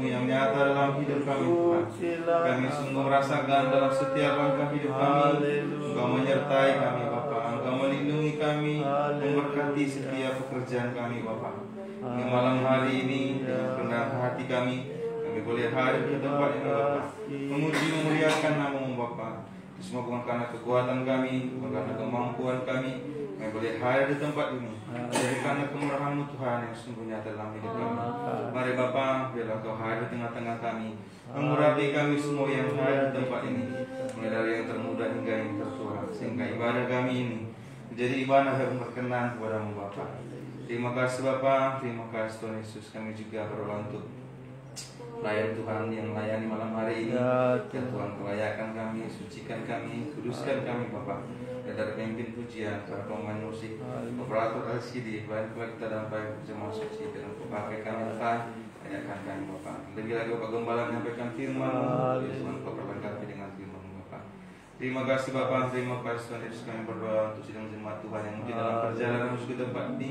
kasih-Mu yang nyata dalam hidup kami Tuhan. Kami sungguh merasakan dalam setiap langkah hidup kami, Engkau menyertai kami Bapa, Engkau melindungi kami, memberkati setiap pekerjaan kami Bapa. Di malam hari ini dengan kerendahan hati kami boleh hadir di tempat ini Bapa, memuji memuliakan nama-Mu Bapa. Semua bukan karena kekuatan kami, bukan karena kemampuan kami boleh hadir di tempat ini, jadi karena kemurahan-Mu Tuhan yang sungguhnya dalam hidup kami. Mari Bapa, biarlah Kau hadir di tengah-tengah kami, mengurapi kami semua yang hadir di tempat ini, mulai dari yang termuda hingga yang tertua, sehingga ibadah kami ini menjadi ibadah yang berkenan kepada-Mu Bapa. Terima kasih Bapa, terima kasih Tuhan Yesus. Kami juga berdoa untuk layan Tuhan yang layani malam hari ini. Ya Tuhan, kelayakan kami, sucikan kami, kuduskan kami Bapak. Ya dari pemimpin pujian, para pemain musik, operator LCD, bahan kita dalam baik jemaat suci, dan pakai kami Tuhan, layakan kami Bapak. Lebih lagi Bapak Gembala menyampaikan firman-Mu, ya Tuhan Kau perlengkapi dengan firman-Mu Bapak. Terima kasih Bapak, terima kasih Tuhan Yesus. Kami berdoa untuk sidang jemaat Tuhan yang mungkin dalam perjalanan menuju tempat ini.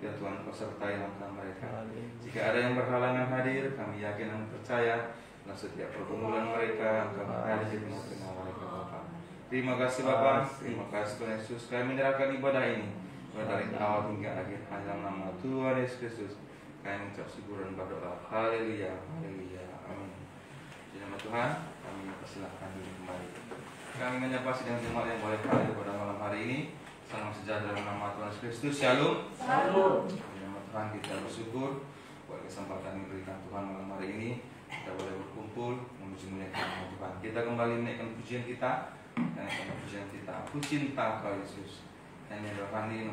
Ya Tuhan, Kau sertai langkah mereka. Jika ada yang berhalangan hadir, kami yakin dan percaya dalam setiap pergumulan mereka, Engkau hadir di tengah-tengah mereka Bapak. Terima kasih Bapak, terima kasih Tuhan Yesus. Kami menyerahkan ibadah ini dari awal hingga akhir hanya dalam nama Tuhan Yesus Kristus. Kami mengucap syukur dan berdoa. Haleluya, haleluya, amin. Di nama Tuhan, kami persilahkan diri kembali. Kami menyapa sidang jemaat yang boleh hadir pada malam hari ini. Salam sejahtera dalam nama Tuhan Yesus Kristus. Shalom. Shalom. Di nama Tuhan kita bersyukur buat kesempatan yang diberikan Tuhan malam hari ini. Kita boleh berkumpul memuji muliakan nama Tuhan. Kita kembali menaikkan pujian kita. Menaikkan pujian kita. Aku cinta Kau Yesus. Dan yang berpandi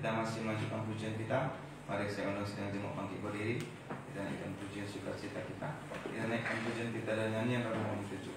kita masih melanjutkan pujian kita. Mari saya undang sedang jemaat bangkit berdiri. Kita naikkan pujian sukacita kita. Kita naikkan pujian kita dan nyanyian Romawi 17.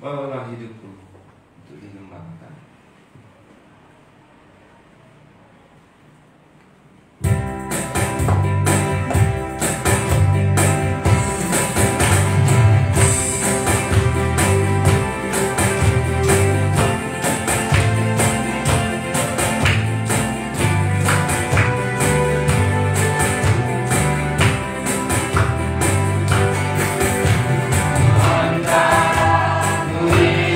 Bawalah hidupku untuk dikembangkan. Antara dunia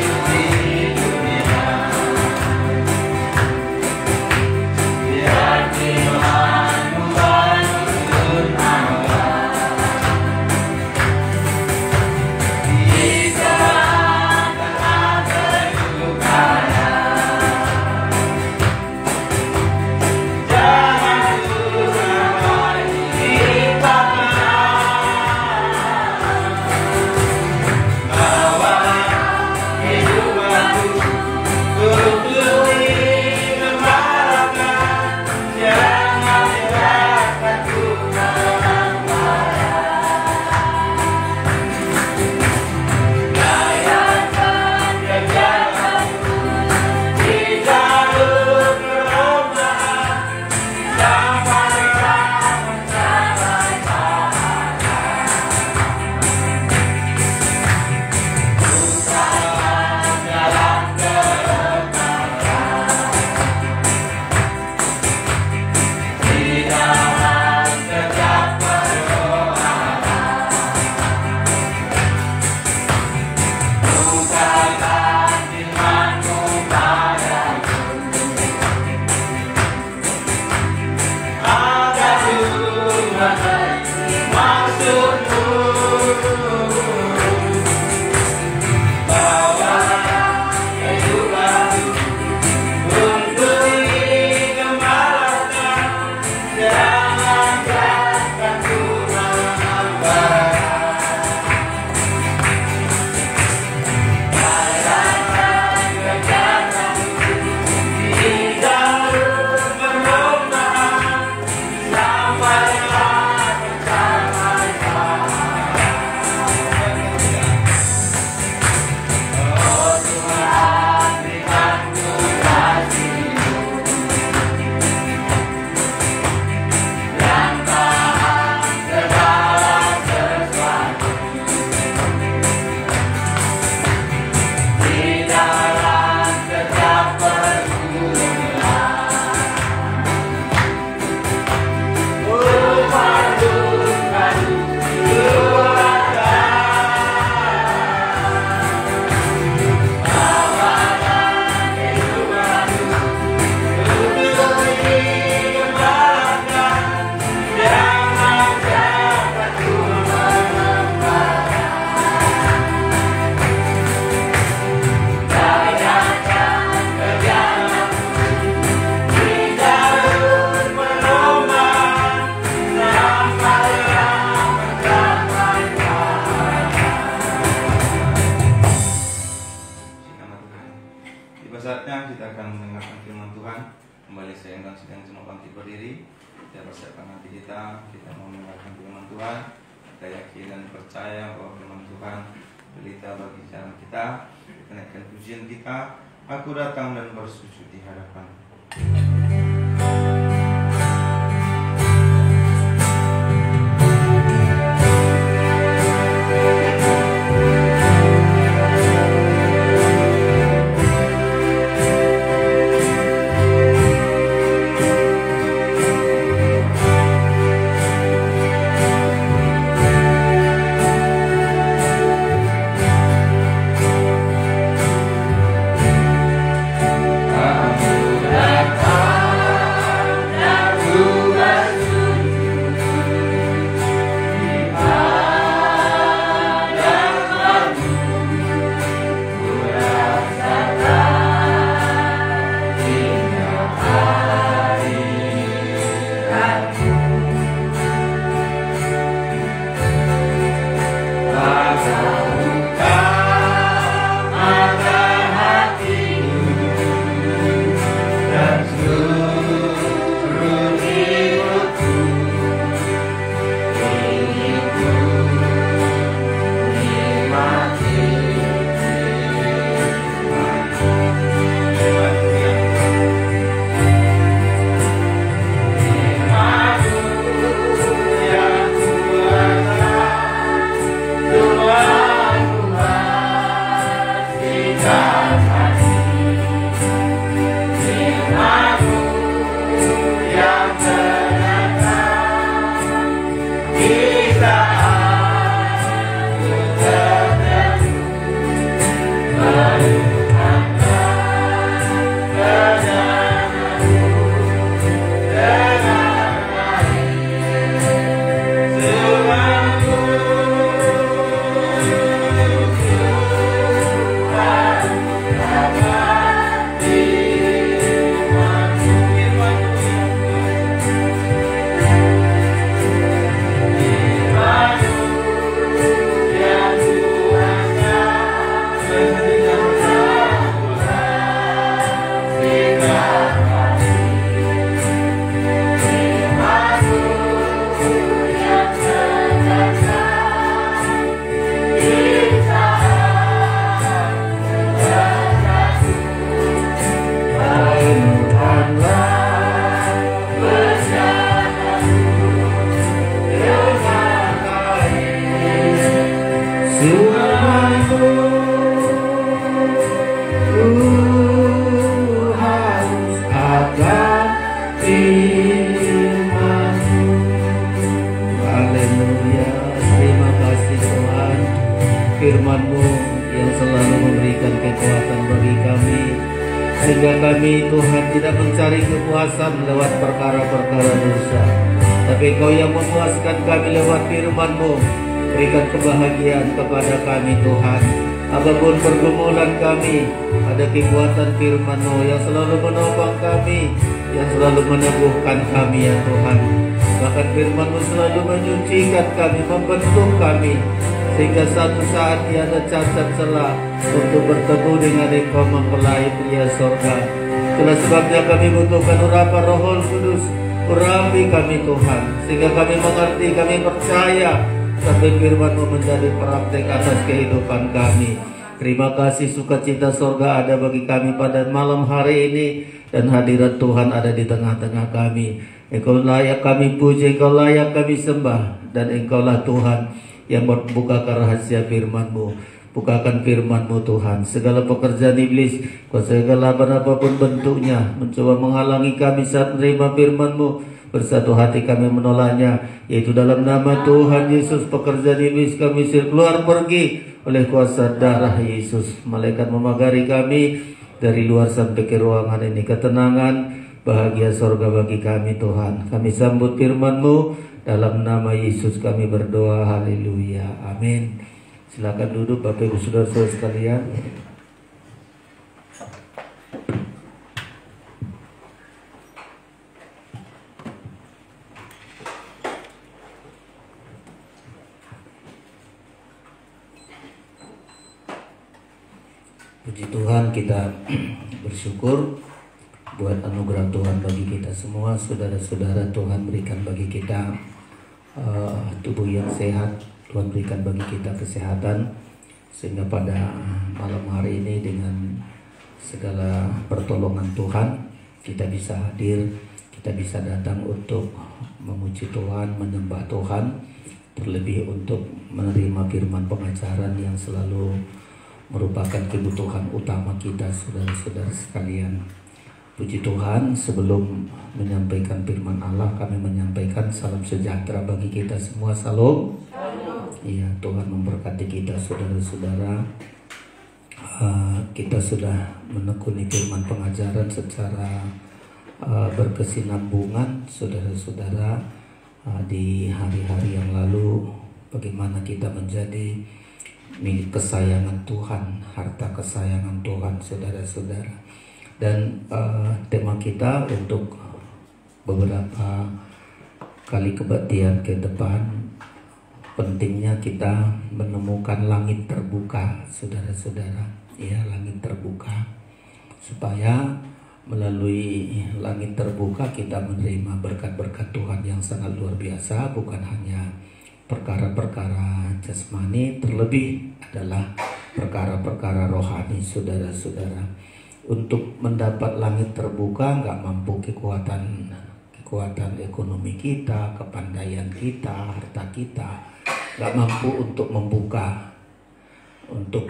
saatnya kita akan mendengarkan firman Tuhan. Kembali saya undang sedang semua bangkit berdiri. Kita persiapkan hati kita mau mendengarkan firman Tuhan. Kita yakin dan percaya bahwa firman Tuhan berita bagi jalan kita, kenaikan pujian kita. Aku datang dan bersujud di hadapan. Firman-Mu yang selalu memberikan kekuatan bagi kami, sehingga kami Tuhan tidak mencari kepuasan lewat perkara-perkara dosa, tapi Engkau yang memuaskan kami lewat firman-Mu. Berikan kebahagiaan kepada kami Tuhan. Apapun pergumulan kami, ada kekuatan firman-Mu yang selalu menopang kami, yang selalu meneguhkan kami ya Tuhan. Bahkan firman-Mu selalu menyucikan kami, membentuk kami, sehingga satu saat tiada cacat celah untuk bertemu dengan Engkau mempelai pria sorga. Itulah sebabnya kami butuhkan urapan Roh Kudus. Urapi kami Tuhan, sehingga kami mengerti, kami percaya, sampai firman-Mu menjadi praktek atas kehidupan kami. Terima kasih, sukacita sorga ada bagi kami pada malam hari ini, dan hadirat Tuhan ada di tengah-tengah kami. Engkau layak kami puji, Engkau layak kami sembah, dan Engkaulah Tuhan yang membukakan rahasia firman-Mu. Bukakan firman-Mu Tuhan. Segala pekerjaan iblis, kuasa kegelapan apapun bentuknya, mencoba menghalangi kami saat menerima firman-Mu, bersatu hati kami menolaknya, yaitu dalam nama Tuhan Yesus. Pekerjaan iblis kami usir keluar pergi oleh kuasa darah Yesus. Malaikat memagari kami dari luar sampai ke ruangan ini. Ketenangan, bahagia sorga bagi kami Tuhan. Kami sambut firman-Mu, dalam nama Yesus kami berdoa. Haleluya, amin. Silakan duduk Bapak Ibu Saudara-saudara sekalian. Puji Tuhan, kita bersyukur buat anugerah Tuhan bagi kita semua. Saudara-saudara, Tuhan berikan bagi kita tubuh yang sehat. Tuhan berikan bagi kita kesehatan, sehingga pada malam hari ini dengan segala pertolongan Tuhan kita bisa hadir, kita bisa datang untuk memuji Tuhan, menyembah Tuhan, terlebih untuk menerima firman pengajaran yang selalu merupakan kebutuhan utama kita, saudara-saudara sekalian. Puji Tuhan, sebelum menyampaikan firman Allah, kami menyampaikan salam sejahtera bagi kita semua. Salam. Iya, Tuhan memberkati kita, saudara-saudara. Kita sudah menekuni firman pengajaran secara berkesinambungan, saudara-saudara. Di hari-hari yang lalu, bagaimana kita menjadi milik kesayangan Tuhan, harta kesayangan Tuhan, saudara-saudara. Dan tema kita untuk beberapa kali kebaktian ke depan, pentingnya kita menemukan langit terbuka, saudara-saudara. Ya, langit terbuka, supaya melalui langit terbuka kita menerima berkat-berkat Tuhan yang sangat luar biasa. Bukan hanya perkara-perkara jasmani, terlebih adalah perkara-perkara rohani, saudara-saudara. Untuk mendapat langit terbuka nggak mampu kekuatan ekonomi kita, kepandaian kita, harta kita, nggak mampu untuk membuka, untuk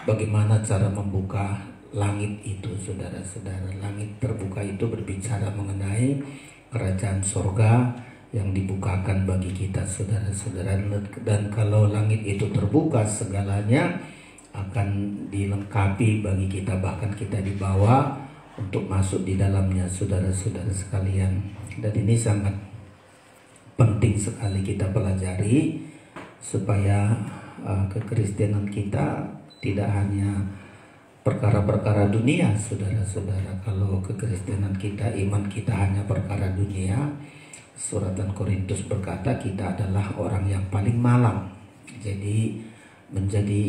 bagaimana cara membuka langit itu, saudara-saudara. Langit terbuka itu berbicara mengenai kerajaan sorga yang dibukakan bagi kita, saudara-saudara. Dan kalau langit itu terbuka, segalanya akan dilengkapi bagi kita, bahkan kita dibawa untuk masuk di dalamnya, saudara-saudara sekalian. Dan ini sangat penting sekali kita pelajari, supaya kekristenan kita tidak hanya perkara-perkara dunia, saudara-saudara. Kalau kekristenan kita, iman kita hanya perkara dunia, suratan Korintus berkata kita adalah orang yang paling malang. Jadi menjadi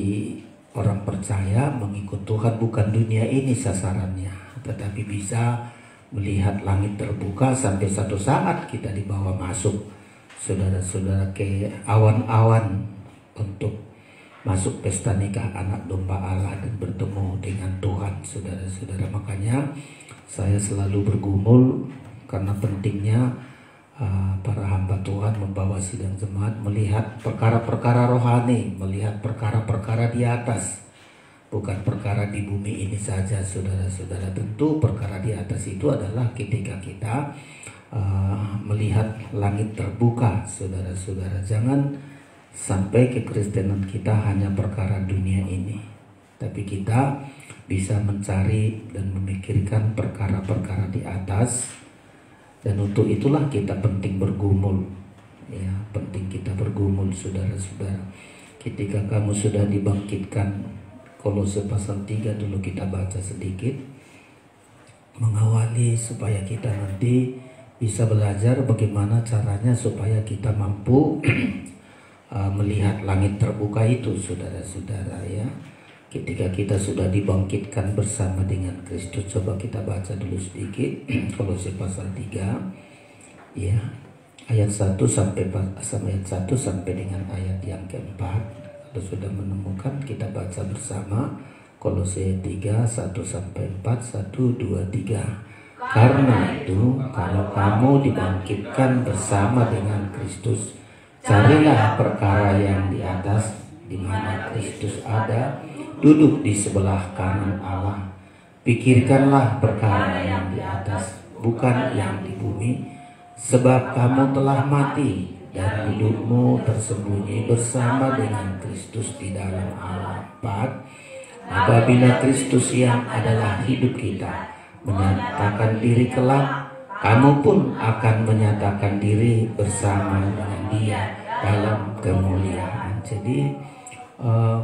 orang percaya mengikut Tuhan bukan dunia ini sasarannya, tetapi bisa melihat langit terbuka sampai satu saat kita dibawa masuk, saudara-saudara, ke awan-awan untuk masuk pesta nikah anak domba Allah dan bertemu dengan Tuhan, saudara-saudara. Makanya saya selalu bergumul karena pentingnya para hamba Tuhan membawa sidang jemaat melihat perkara-perkara rohani, melihat perkara-perkara di atas, bukan perkara di bumi ini saja, saudara-saudara. Tentu perkara di atas itu adalah ketika kita melihat langit terbuka, saudara-saudara. Jangan sampai kekristenan kita hanya perkara dunia ini, tapi kita bisa mencari dan memikirkan perkara-perkara di atas. Dan untuk itulah kita penting bergumul, ya, penting kita bergumul, saudara-saudara. Ketika kamu sudah dibangkitkan, Kolose pasal 3 dulu kita baca sedikit, mengawali supaya kita nanti bisa belajar bagaimana caranya supaya kita mampu melihat langit terbuka itu, saudara-saudara, ya. Ketika kita sudah dibangkitkan bersama dengan Kristus, coba kita baca dulu sedikit Kolose pasal 3, ya, ayat 1 sampai dengan ayat yang keempat. Kalau sudah menemukan, kita baca bersama Kolose 3 1 sampai 4, 1 2 3. Karena itu, kalau kamu dibangkitkan bersama dengan Kristus, carilah perkara yang di atas, di mana Kristus ada, duduk di sebelah kanan Allah. Pikirkanlah perkara yang di atas, bukan yang di bumi, sebab kamu telah mati dan hidupmu tersembunyi bersama dengan Kristus di dalam Allah. 4. Apabila Kristus yang adalah hidup kita menyatakan diri kelak, kamu pun akan menyatakan diri bersama dengan Dia dalam kemuliaan. Jadi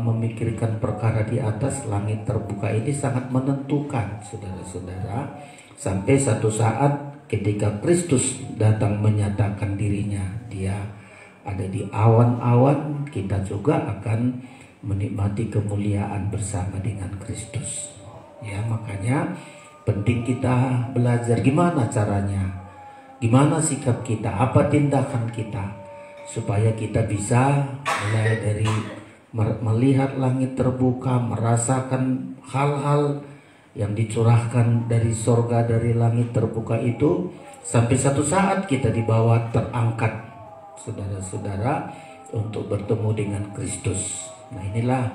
memikirkan perkara di atas, langit terbuka ini sangat menentukan, saudara-saudara. Sampai satu saat ketika Kristus datang menyatakan dirinya, Dia ada di awan-awan, kita juga akan menikmati kemuliaan bersama dengan Kristus. Ya, makanya penting kita belajar gimana caranya, gimana sikap kita, apa tindakan kita, supaya kita bisa mulai dari melihat langit terbuka, merasakan hal-hal yang dicurahkan dari sorga, dari langit terbuka itu, sampai satu saat kita dibawa terangkat, saudara-saudara, untuk bertemu dengan Kristus. Nah, inilah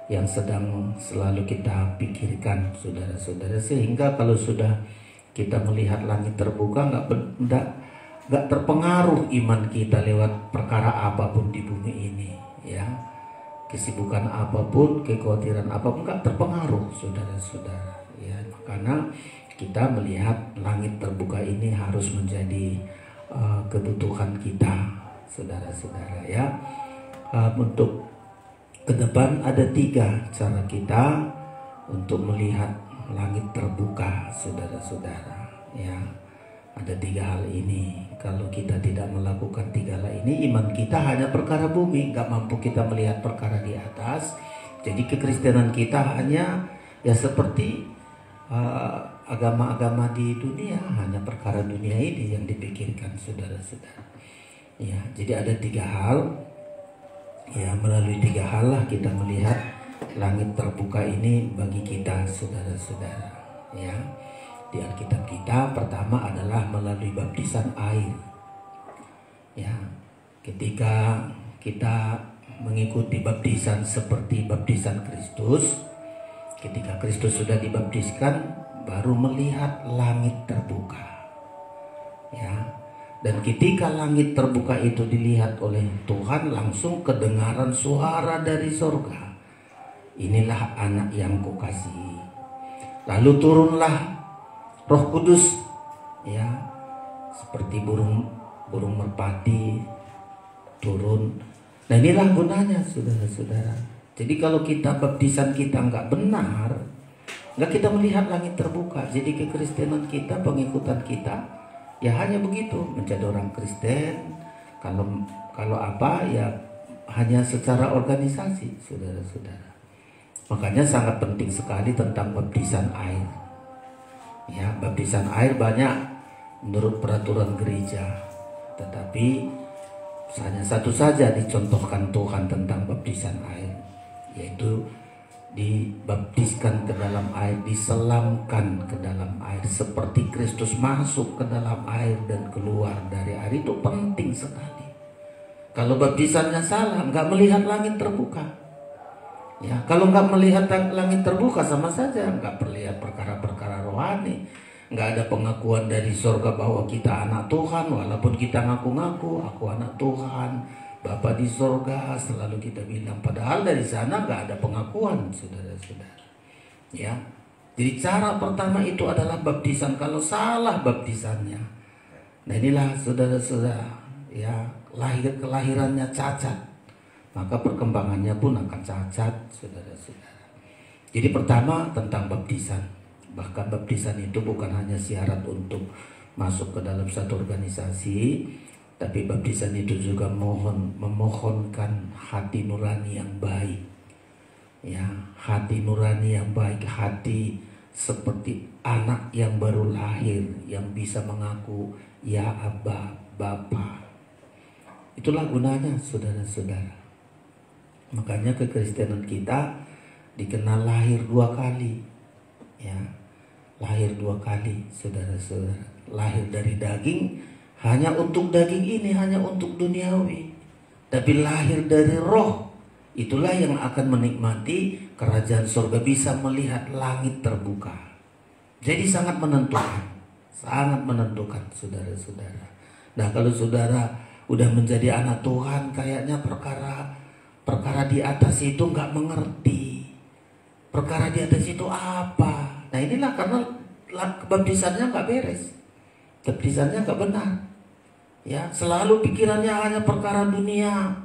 yang sedang selalu kita pikirkan, saudara-saudara, sehingga kalau sudah kita melihat langit terbuka, nggak terpengaruh iman kita lewat perkara apapun di bumi ini, ya. Kesibukan apapun, kekhawatiran apapun nggak terpengaruh, saudara-saudara, ya. Karena kita melihat langit terbuka ini harus menjadi kebutuhan kita, saudara-saudara, ya. Untuk ke depan ada 3 cara kita untuk melihat langit terbuka, saudara-saudara, ya. Ada 3 hal ini. Kalau kita tidak melakukan 3 hal ini, iman kita hanya perkara bumi, nggak mampu kita melihat perkara di atas. Jadi kekristenan kita hanya ya seperti agama-agama di dunia, hanya perkara dunia ini yang dipikirkan, saudara-saudara. Ya, jadi ada 3 hal. Ya, melalui 3 hal lah kita melihat langit terbuka ini bagi kita, saudara-saudara. Ya, di Alkitab kita pertama adalah melalui baptisan air. Ya, ketika kita mengikuti baptisan seperti baptisan Kristus, ketika Kristus sudah dibaptiskan, baru melihat langit terbuka. Ya. Dan ketika langit terbuka itu dilihat oleh Tuhan, langsung kedengaran suara dari sorga. Inilah anak yang kukasihi. Lalu turunlah Roh Kudus, ya, seperti burung merpati turun. Nah, inilah gunanya, saudara-saudara. Jadi kalau kita baptisan kita nggak benar, nggak kita melihat langit terbuka. Jadi kekristenan kita, pengikutan kita, ya hanya begitu, menjadi orang Kristen. Kalau apa ya hanya secara organisasi, saudara-saudara. Makanya sangat penting sekali tentang baptisan air. Ya, baptisan air banyak menurut peraturan gereja, tetapi hanya satu saja dicontohkan Tuhan tentang baptisan air, yaitu dibaptiskan ke dalam air, diselamkan ke dalam air, seperti Kristus masuk ke dalam air dan keluar dari air. Itu penting sekali. Kalau baptisannya salah, nggak melihat langit terbuka. Ya, kalau nggak melihat langit terbuka, sama saja nggak melihat perkara-perkara rohani. Nggak ada pengakuan dari surga bahwa kita anak Tuhan, walaupun kita ngaku-ngaku aku anak Tuhan, Bapa di sorga, selalu kita bilang, padahal dari sana nggak ada pengakuan, saudara-saudara. Ya, jadi cara pertama itu adalah baptisan. Kalau salah baptisannya, nah inilah saudara-saudara, ya, kelahirannya cacat, maka perkembangannya pun akan cacat, saudara-saudara. Jadi pertama tentang baptisan. Bahkan baptisan itu bukan hanya syarat untuk masuk ke dalam satu organisasi, tapi baptisan itu juga memohonkan hati nurani yang baik. Ya, hati nurani yang baik, hati seperti anak yang baru lahir yang bisa mengaku ya Abba, Bapa. Itulah gunanya, saudara-saudara. Makanya kekristenan kita dikenal lahir 2 kali. Ya, lahir 2 kali, saudara-saudara. Lahir dari daging, hanya untuk daging ini, hanya untuk duniawi. Tapi lahir dari roh, itulah yang akan menikmati kerajaan surga, bisa melihat langit terbuka. Jadi sangat menentukan, saudara-saudara. Nah, kalau saudara udah menjadi anak Tuhan, kayaknya perkara di atas itu nggak mengerti. Perkara di atas itu apa? Nah, inilah karena baptisannya nggak beres, baptisannya nggak benar. Ya, selalu pikirannya hanya perkara dunia,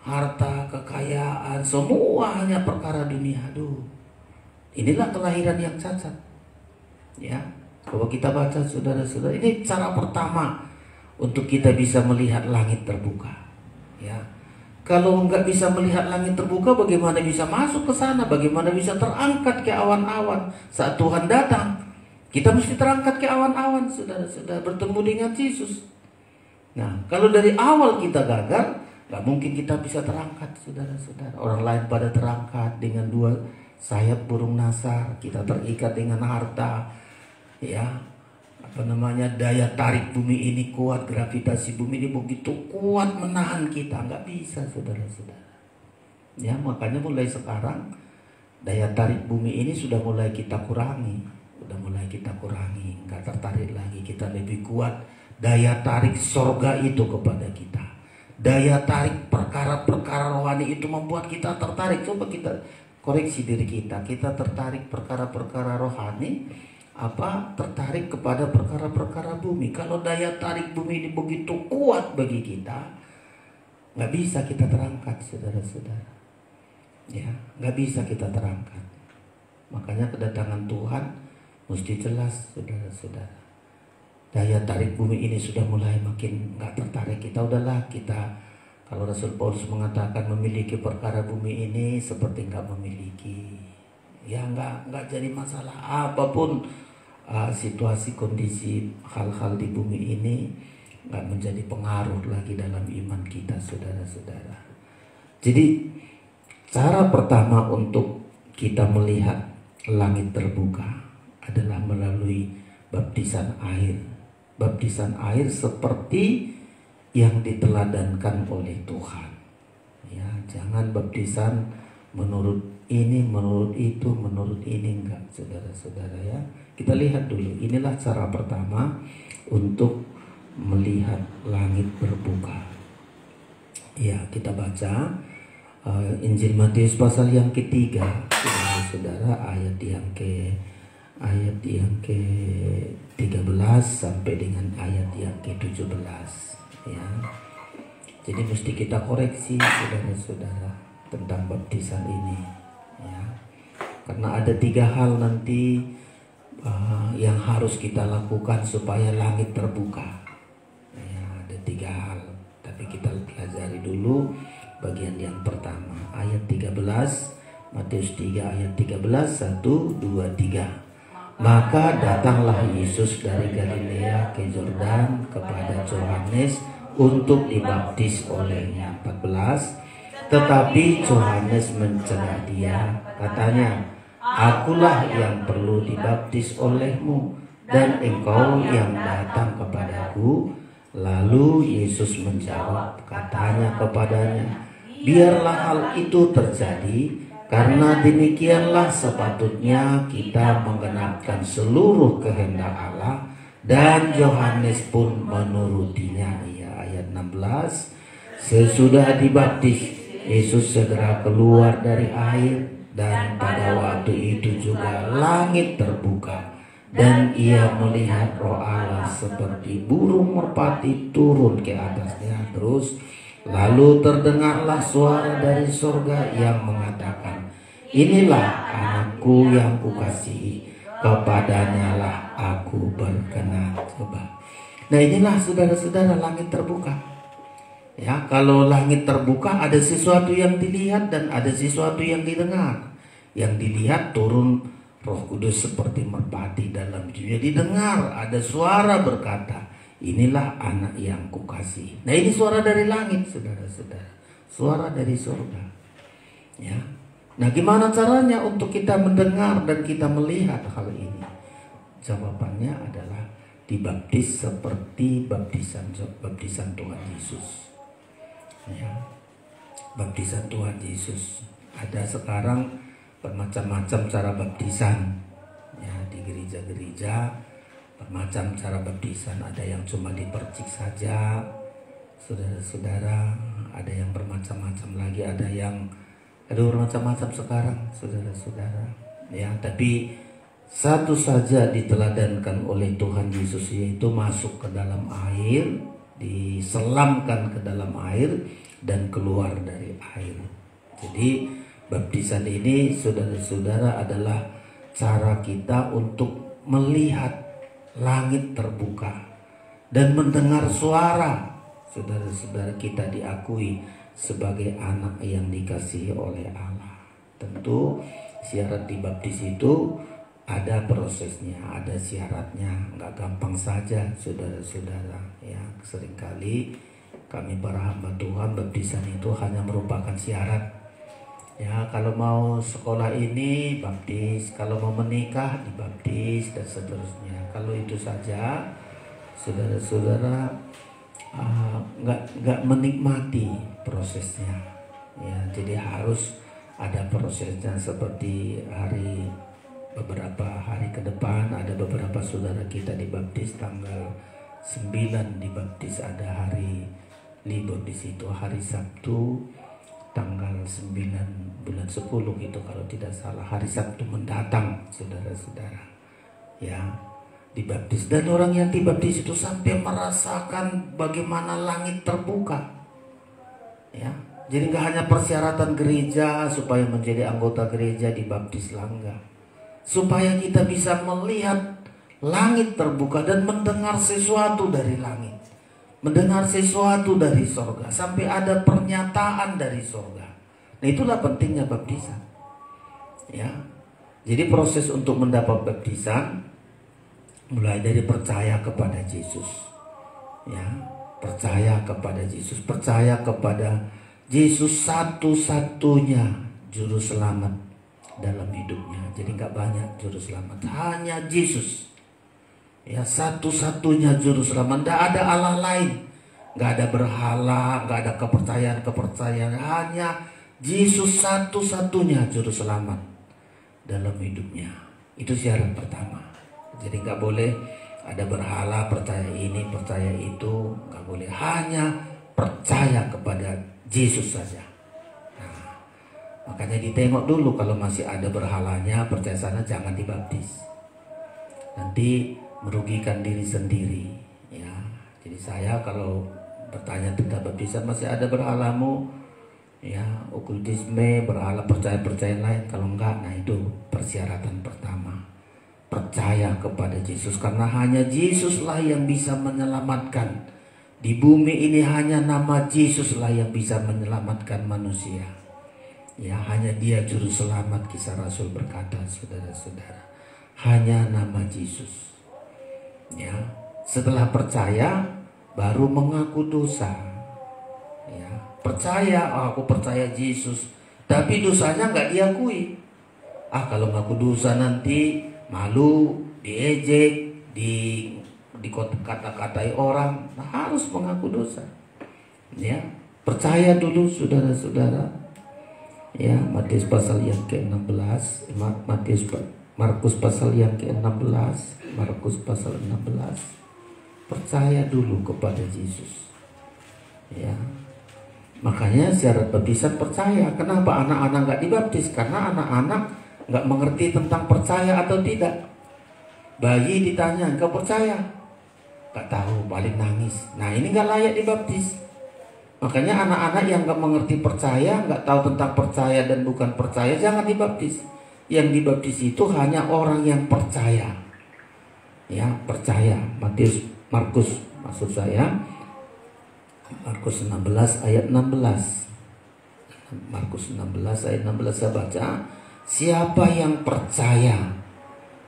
harta, kekayaan, semua hanya perkara dunia. Aduh, inilah kelahiran yang cacat. Ya, kalau kita baca, saudara-saudara, ini cara pertama untuk kita bisa melihat langit terbuka. Ya, Kalau nggak bisa melihat langit terbuka, bagaimana bisa masuk ke sana? Bagaimana bisa terangkat ke awan-awan saat Tuhan datang? Kita mesti terangkat ke awan-awan, saudara-saudara, bertemu dengan Yesus. Nah, kalau dari awal kita gagal, nggak mungkin kita bisa terangkat, saudara-saudara. Orang lain pada terangkat dengan 2 sayap burung nasar, kita terikat dengan harta, ya. Daya tarik bumi ini kuat, gravitasi bumi ini begitu kuat menahan kita, nggak bisa, saudara-saudara. Ya, makanya mulai sekarang daya tarik bumi ini sudah mulai kita kurangi, nggak tertarik lagi. Kita lebih kuat daya tarik sorga itu kepada kita. Daya tarik perkara-perkara rohani itu membuat kita tertarik. Coba kita koreksi diri kita tertarik perkara-perkara rohani, tertarik kepada perkara-perkara bumi. Kalau daya tarik bumi ini begitu kuat bagi kita, nggak bisa kita terangkat, saudara-saudara. Ya, nggak bisa kita terangkat. Makanya kedatangan Tuhan mesti jelas, saudara-saudara. Daya tarik bumi ini sudah mulai makin nggak tertarik. Kalau Rasul Paulus mengatakan memiliki perkara bumi ini seperti nggak memiliki. Ya, nggak jadi masalah apapun. Situasi, kondisi, hal-hal di bumi ini nggak menjadi pengaruh lagi dalam iman kita, saudara-saudara. Jadi cara pertama untuk kita melihat langit terbuka adalah melalui baptisan air. Baptisan air seperti yang diteladankan oleh Tuhan. Ya, jangan baptisan menurut ini, menurut itu, menurut ini, enggak, saudara-saudara, ya. Kita lihat dulu, inilah cara pertama untuk melihat langit terbuka. Ya, kita baca Injil Matius pasal yang ketiga, saudara, ayat yang ke-13 sampai dengan ayat yang ke-17, ya. Jadi mesti kita koreksi, saudara-saudara, tentang baptisan ini, ya. Karena ada 3 hal nanti yang harus kita lakukan supaya langit terbuka. Ya, ada 3 hal, tapi kita pelajari dulu bagian yang pertama, ayat 13, Matius 3 ayat 13, 1, 2, 3. Maka datanglah Yesus dari Galilea ke Yordan kepada Yohanes untuk dibaptis olehnya. 14. Tetapi Yohanes mencegah dia, katanya, Akulah yang perlu dibaptis olehmu, dan engkau yang datang kepadaku. Lalu Yesus menjawab, katanya kepadanya, biarlah hal itu terjadi, karena demikianlah sepatutnya kita menggenapkan seluruh kehendak Allah. Dan Yohanes pun menurutinya. Ya, ayat 16. Sesudah dibaptis, Yesus segera keluar dari air, dan pada waktu itu juga langit terbuka, dan ia melihat Roh Allah seperti burung merpati turun ke atasnya. Terus lalu terdengarlah suara dari surga yang mengatakan, inilah anakku yang kukasihi, kepadanya lah aku berkenan. Coba. Nah, inilah saudara-saudara langit terbuka. Ya, kalau langit terbuka ada sesuatu yang dilihat dan ada sesuatu yang didengar. Yang dilihat turun Roh Kudus seperti merpati dalam dunia. Didengar ada suara berkata, inilah anak yang kukasihi. Nah, ini suara dari langit, saudara-saudara. Suara dari surga. Ya. Nah, gimana caranya untuk kita mendengar dan kita melihat hal ini? Jawabannya adalah dibaptis seperti baptisan Tuhan Yesus. Ya, baptisan Tuhan Yesus. Ada sekarang bermacam-macam cara baptisan, ya, di gereja-gereja bermacam cara baptisan. Ada yang cuma dipercik saja, saudara-saudara. Ada yang bermacam-macam lagi. Ada bermacam-macam sekarang, saudara-saudara. Ya, tapi satu saja diteladankan oleh Tuhan Yesus, yaitu masuk ke dalam air, diselamkan ke dalam air dan keluar dari air. Jadi baptisan ini, saudara-saudara, adalah cara kita untuk melihat langit terbuka dan mendengar suara. Saudara-saudara, kita diakui sebagai anak yang dikasihi oleh Allah. Tentu syarat dibaptis itu ada prosesnya, ada syaratnya, nggak gampang saja saudara-saudara. Ya, seringkali kami para hamba Tuhan baptisan itu hanya merupakan syarat. Ya, kalau mau sekolah ini baptis, kalau mau menikah dibaptis dan seterusnya. Kalau itu saja, saudara-saudara nggak menikmati prosesnya. Ya, jadi harus ada prosesnya. Seperti beberapa hari ke depan ada beberapa saudara kita dibaptis tanggal 9 dibaptis, ada hari libur di situ, hari Sabtu tanggal 9 bulan 10 itu kalau tidak salah, hari Sabtu mendatang saudara-saudara. Ya, dibaptis, dan orang yang dibaptis itu sampai merasakan bagaimana langit terbuka. Ya, jadi nggak hanya persyaratan gereja supaya menjadi anggota gereja dibaptis langga, supaya kita bisa melihat langit terbuka dan mendengar sesuatu dari langit, mendengar sesuatu dari sorga, sampai ada pernyataan dari sorga. Nah, itulah pentingnya baptisan. Ya, jadi proses untuk mendapat baptisan mulai dari percaya kepada Yesus. Ya, percaya kepada Yesus, percaya kepada Yesus satu-satunya juru selamat dalam hidupnya. Jadi nggak banyak juru selamat, hanya Yesus. Ya, satu-satunya juru selamat, nggak ada Allah lain, nggak ada berhala, nggak ada kepercayaan, hanya Yesus satu-satunya juru selamat dalam hidupnya. Itu syarat pertama. Jadi nggak boleh ada berhala, percaya ini, percaya itu, nggak boleh. Hanya percaya kepada Yesus saja. Nah, makanya ditengok dulu, kalau masih ada berhalanya, percaya sana, jangan dibaptis. Nanti merugikan diri sendiri. Ya, jadi saya kalau bertanya tentang baptisan, masih ada berhalamu, ya, okultisme, berhala, percaya lain, kalau enggak, nah itu persyaratan pertama. Percaya kepada Yesus, karena hanya Yesuslah yang bisa menyelamatkan. Di bumi ini hanya nama Yesuslah yang bisa menyelamatkan manusia. Ya, hanya Dia juru selamat, Kisah Rasul berkata, saudara-saudara. Hanya nama Yesus. Ya, setelah percaya baru mengaku dosa. Ya, percaya, aku percaya Yesus, tapi dosanya nggak diakui. Kalau ngaku dosa nanti malu, diejek, dikata-katai orang. Nah, harus mengaku dosa. Ya, percaya dulu saudara-saudara. Ya, Matius pasal yang ke-16, Markus pasal yang ke-16, Markus pasal 16. Percaya dulu kepada Yesus. Ya. Makanya syarat baptisan percaya. Kenapa anak-anak nggak dibaptis? Karena anak-anak nggak mengerti tentang percaya atau tidak. Bayi ditanya, "Engkau percaya?" Nggak tahu, paling nangis. Nah, ini nggak layak dibaptis. Makanya anak-anak yang nggak mengerti percaya, nggak tahu tentang percaya dan bukan percaya, jangan dibaptis. Yang dibaptis itu hanya orang yang percaya. Ya, percaya. Markus maksud saya, Markus 16 ayat 16. Markus 16 ayat 16 saya baca, siapa yang percaya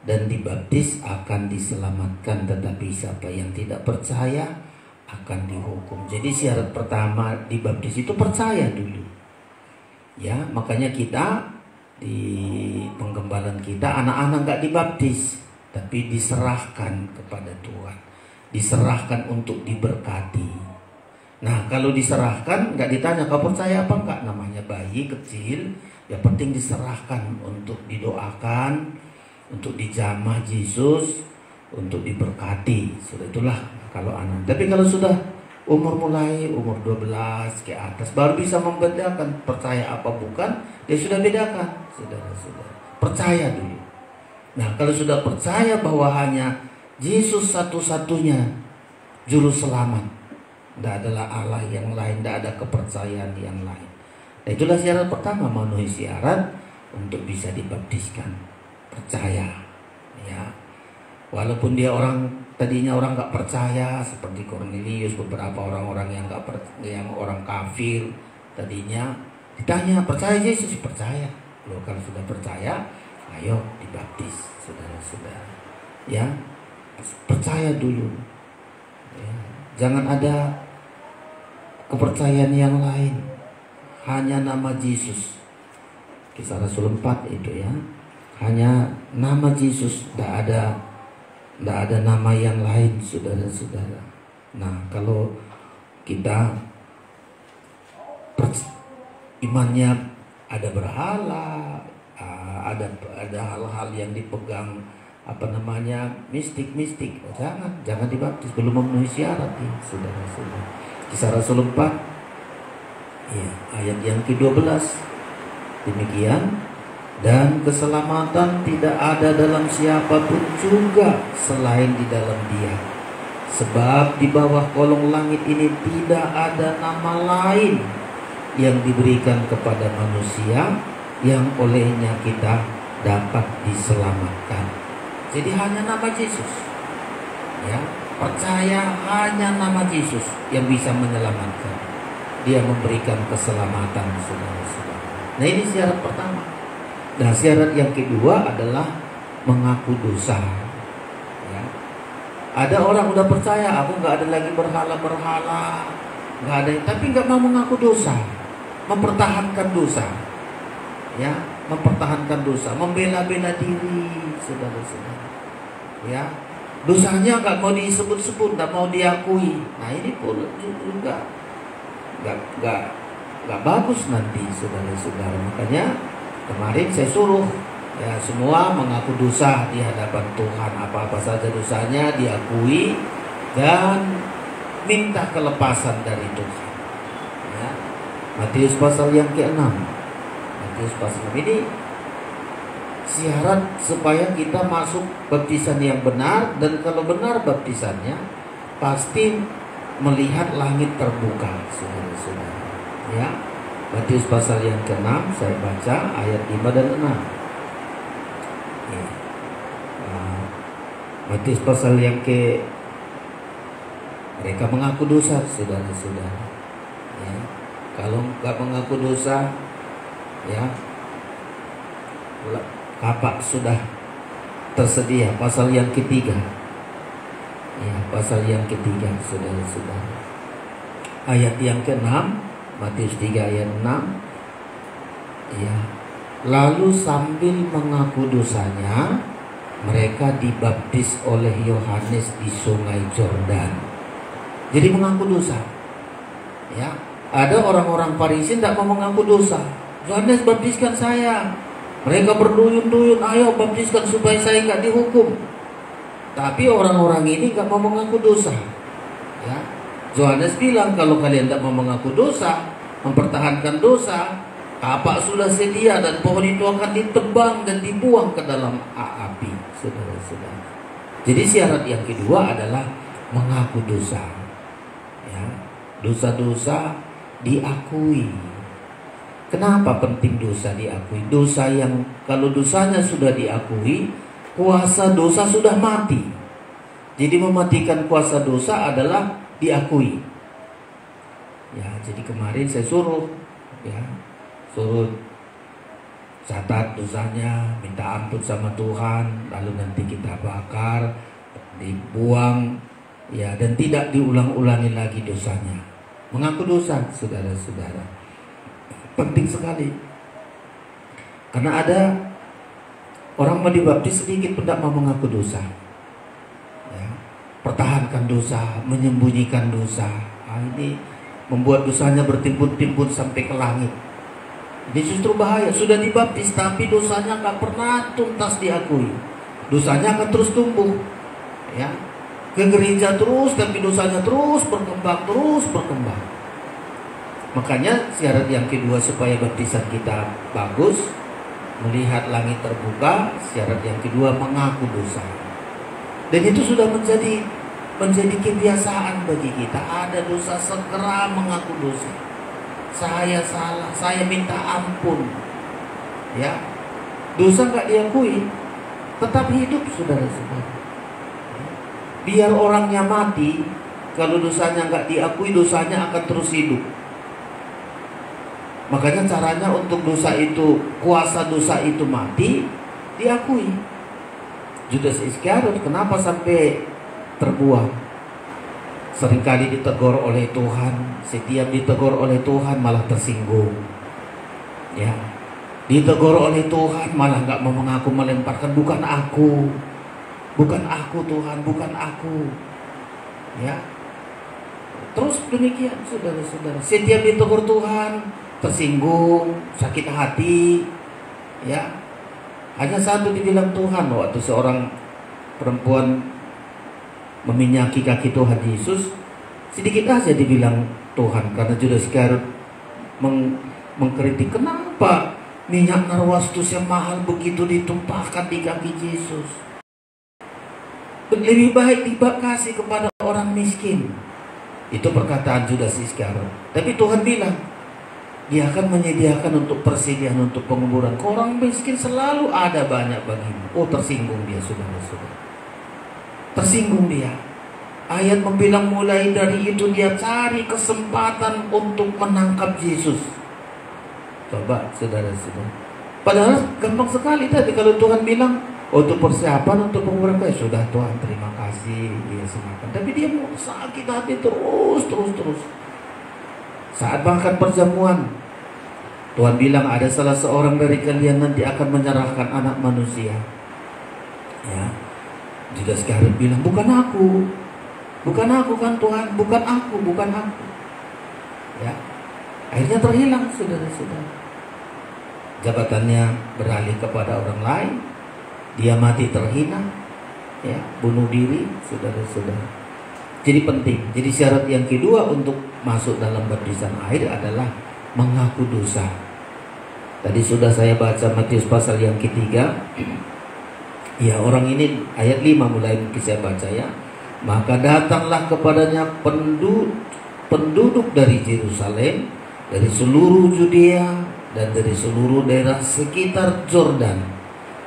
dan dibaptis akan diselamatkan, tetapi siapa yang tidak percaya akan dihukum. Jadi syarat pertama dibaptis itu percaya dulu. Ya, makanya kita di penggembalaan kita anak-anak nggak dibaptis, tapi diserahkan kepada Tuhan, diserahkan untuk diberkati. Nah, kalau diserahkan nggak ditanya kau percaya apa enggak, namanya bayi kecil, ya penting diserahkan untuk didoakan, untuk dijamah Yesus, untuk diberkati. Sudah itulah kalau anak. Tapi kalau sudah umur 12 ke atas, baru bisa membedakan percaya apa bukan. Dia sudah bedakan, saudara-saudara. Percaya dulu. Nah, kalau sudah percaya bahwa hanya Yesus satu-satunya juru selamat, tidak adalah Allah yang lain, tidak ada kepercayaan yang lain. Nah, itulah syarat pertama, memenuhi syarat untuk bisa dibaptiskan. Percaya, ya. Walaupun dia tadinya orang nggak percaya, seperti Cornelius, beberapa orang-orang yang orang kafir, Tadinya ditanya, percaya Yesus? Percaya. Loh, kalau sudah percaya, ayo dibaptis, saudara-saudara. Ya, percaya dulu. Ya, jangan ada kepercayaan yang lain. Hanya nama Yesus. Kisah Rasul 4 itu ya. Hanya nama Yesus, tidak ada nama yang lain, saudara-saudara. Nah, kalau kita imannya ada berhala, ada hal-hal yang dipegang mistik, jangan dibaptis, belum memenuhi syarat ya, saudara-saudara. Kisah Rasul 4 ya, ayat yang ke-12 demikian. Dan keselamatan tidak ada dalam siapapun juga selain di dalam Dia. Sebab di bawah kolong langit ini tidak ada nama lain yang diberikan kepada manusia yang olehnya kita dapat diselamatkan. Jadi hanya nama Yesus. Ya, percaya hanya nama Yesus yang bisa menyelamatkan. Dia memberikan keselamatan, saudara-saudara. Nah, ini syarat pertama. Nah, syarat yang kedua adalah mengaku dosa. Ya. Ada orang udah percaya, aku nggak ada lagi berhala-berhala, nggak ada, tapi nggak mau mengaku dosa, mempertahankan dosa, ya, mempertahankan dosa, membela-bela diri, saudara-saudara. Ya, dosanya nggak mau disebut-sebut, nggak mau diakui. Nah, ini pun juga nggak bagus nanti, saudara-saudara. Makanya kemarin saya suruh ya semua mengaku dosa di hadapan Tuhan, apa-apa saja dosanya diakui dan minta kelepasan dari Tuhan. Ya. Matius pasal yang ke-6. Matius pasal 6 ini syarat supaya kita masuk baptisan yang benar, dan kalau benar baptisannya pasti melihat langit terbuka, saudara-saudara. Ya. Matius pasal yang ke-6 saya baca ayat 5 dan 6. Ya. Matius pasal yang mereka mengaku dosa, saudara-saudara. Ya. Kalau nggak mengaku dosa, ya kapak sudah tersedia. Pasal yang ketiga. Ya, pasal yang ketiga, saudara-saudara. Ayat yang ke-6. Matius 3 ayat 6. Ya. Lalu sambil mengaku dosanya, mereka dibaptis oleh Yohanes di Sungai Yordan. Jadi mengaku dosa. Ya. Ada orang-orang Farisi tidak mau mengaku dosa. Yohanes baptiskan saya. Mereka berduyun-duyun, ayo baptiskan supaya saya nggak dihukum. Tapi orang-orang ini nggak mau mengaku dosa. Ya. Yohanes bilang, kalau kalian tidak mau mengaku dosa, mempertahankan dosa, kapak sudah sedia dan pohon itu akan ditebang dan dibuang ke dalam api, saudara-saudara. Jadi syarat yang kedua adalah mengaku dosa. Ya, dosa-dosa diakui. Kenapa penting dosa diakui? Dosa yang kalau dosanya sudah diakui, kuasa dosa sudah mati. Jadi mematikan kuasa dosa adalah diakui. Ya, jadi kemarin saya suruh catat dosanya, minta ampun sama Tuhan, lalu nanti kita bakar, dibuang, ya, dan tidak diulang-ulangi lagi dosanya. Mengaku dosa, saudara-saudara, penting sekali. Karena ada orang mau dibaptis sedikit pun tidak mau mengaku dosa. Pertahankan dosa, menyembunyikan dosa. Nah, ini membuat dosanya bertimbun-timbun sampai ke langit. Ini justru bahaya. Sudah dibaptis tapi dosanya nggak pernah tuntas diakui. Dosanya akan terus tumbuh. Ya, ke gereja terus tapi dosanya terus berkembang. Makanya syarat yang kedua supaya baptisan kita bagus, melihat langit terbuka. Syarat yang kedua mengaku dosa. Dan itu sudah menjadi kebiasaan bagi kita. Ada dosa, segera mengaku dosa. Saya salah, saya minta ampun. Ya, dosa nggak diakui, tetap hidup, saudara-saudara. Biar orangnya mati, kalau dosanya nggak diakui, dosanya akan terus hidup. Makanya caranya untuk dosa itu, kuasa dosa itu mati, diakui. Judas Iskariot kenapa sampai terbuang? Seringkali ditegur oleh Tuhan, setiap ditegur oleh Tuhan malah tersinggung. Ya, ditegur oleh Tuhan malah nggak mau mengaku, melemparkan, bukan aku Tuhan, bukan aku. Ya, terus demikian saudara-saudara. Setiap ditegur Tuhan tersinggung, sakit hati. Ya, hanya satu dibilang Tuhan waktu seorang perempuan meminyaki kaki Tuhan Yesus, sedikit aja dibilang Tuhan, karena Judas Iskariot mengkritik, kenapa minyak narwastus yang mahal begitu ditumpahkan di kaki Yesus. Lebih baik dikasih kepada orang miskin. Itu perkataan Judas Iskariot. Tapi Tuhan bilang, Dia akan menyediakan untuk persediaan untuk penguburan. Orang miskin selalu ada banyak bagimu. Oh, tersinggung dia, saudara-saudara. Tersinggung dia. Ayat membilang mulai dari itu dia cari kesempatan untuk menangkap Yesus. Coba saudara-saudara. Padahal gampang sekali tadi kalau Tuhan bilang untuk persiapan untuk penguburan, sudah Tuhan terima kasih, dia serahkan. Tapi dia mau sakit hati terus. Saat bahkan perjamuan, Tuhan bilang ada salah seorang dari kalian nanti akan menyerahkan anak manusia. Ya, Judas Iskariot bilang, bukan aku kan Tuhan, bukan aku. Ya, akhirnya terhilang saudara-saudara. Jabatannya beralih kepada orang lain, dia mati terhina, ya, bunuh diri, saudara-saudara. Jadi penting. Jadi syarat yang kedua untuk masuk dalam baptisan air adalah mengaku dosa. Tadi sudah saya baca Matius pasal yang ketiga. Ya, orang ini ayat 5 mulai saya baca ya. Maka datanglah kepadanya penduduk dari Yerusalem, dari seluruh Judea dan dari seluruh daerah sekitar Yordan.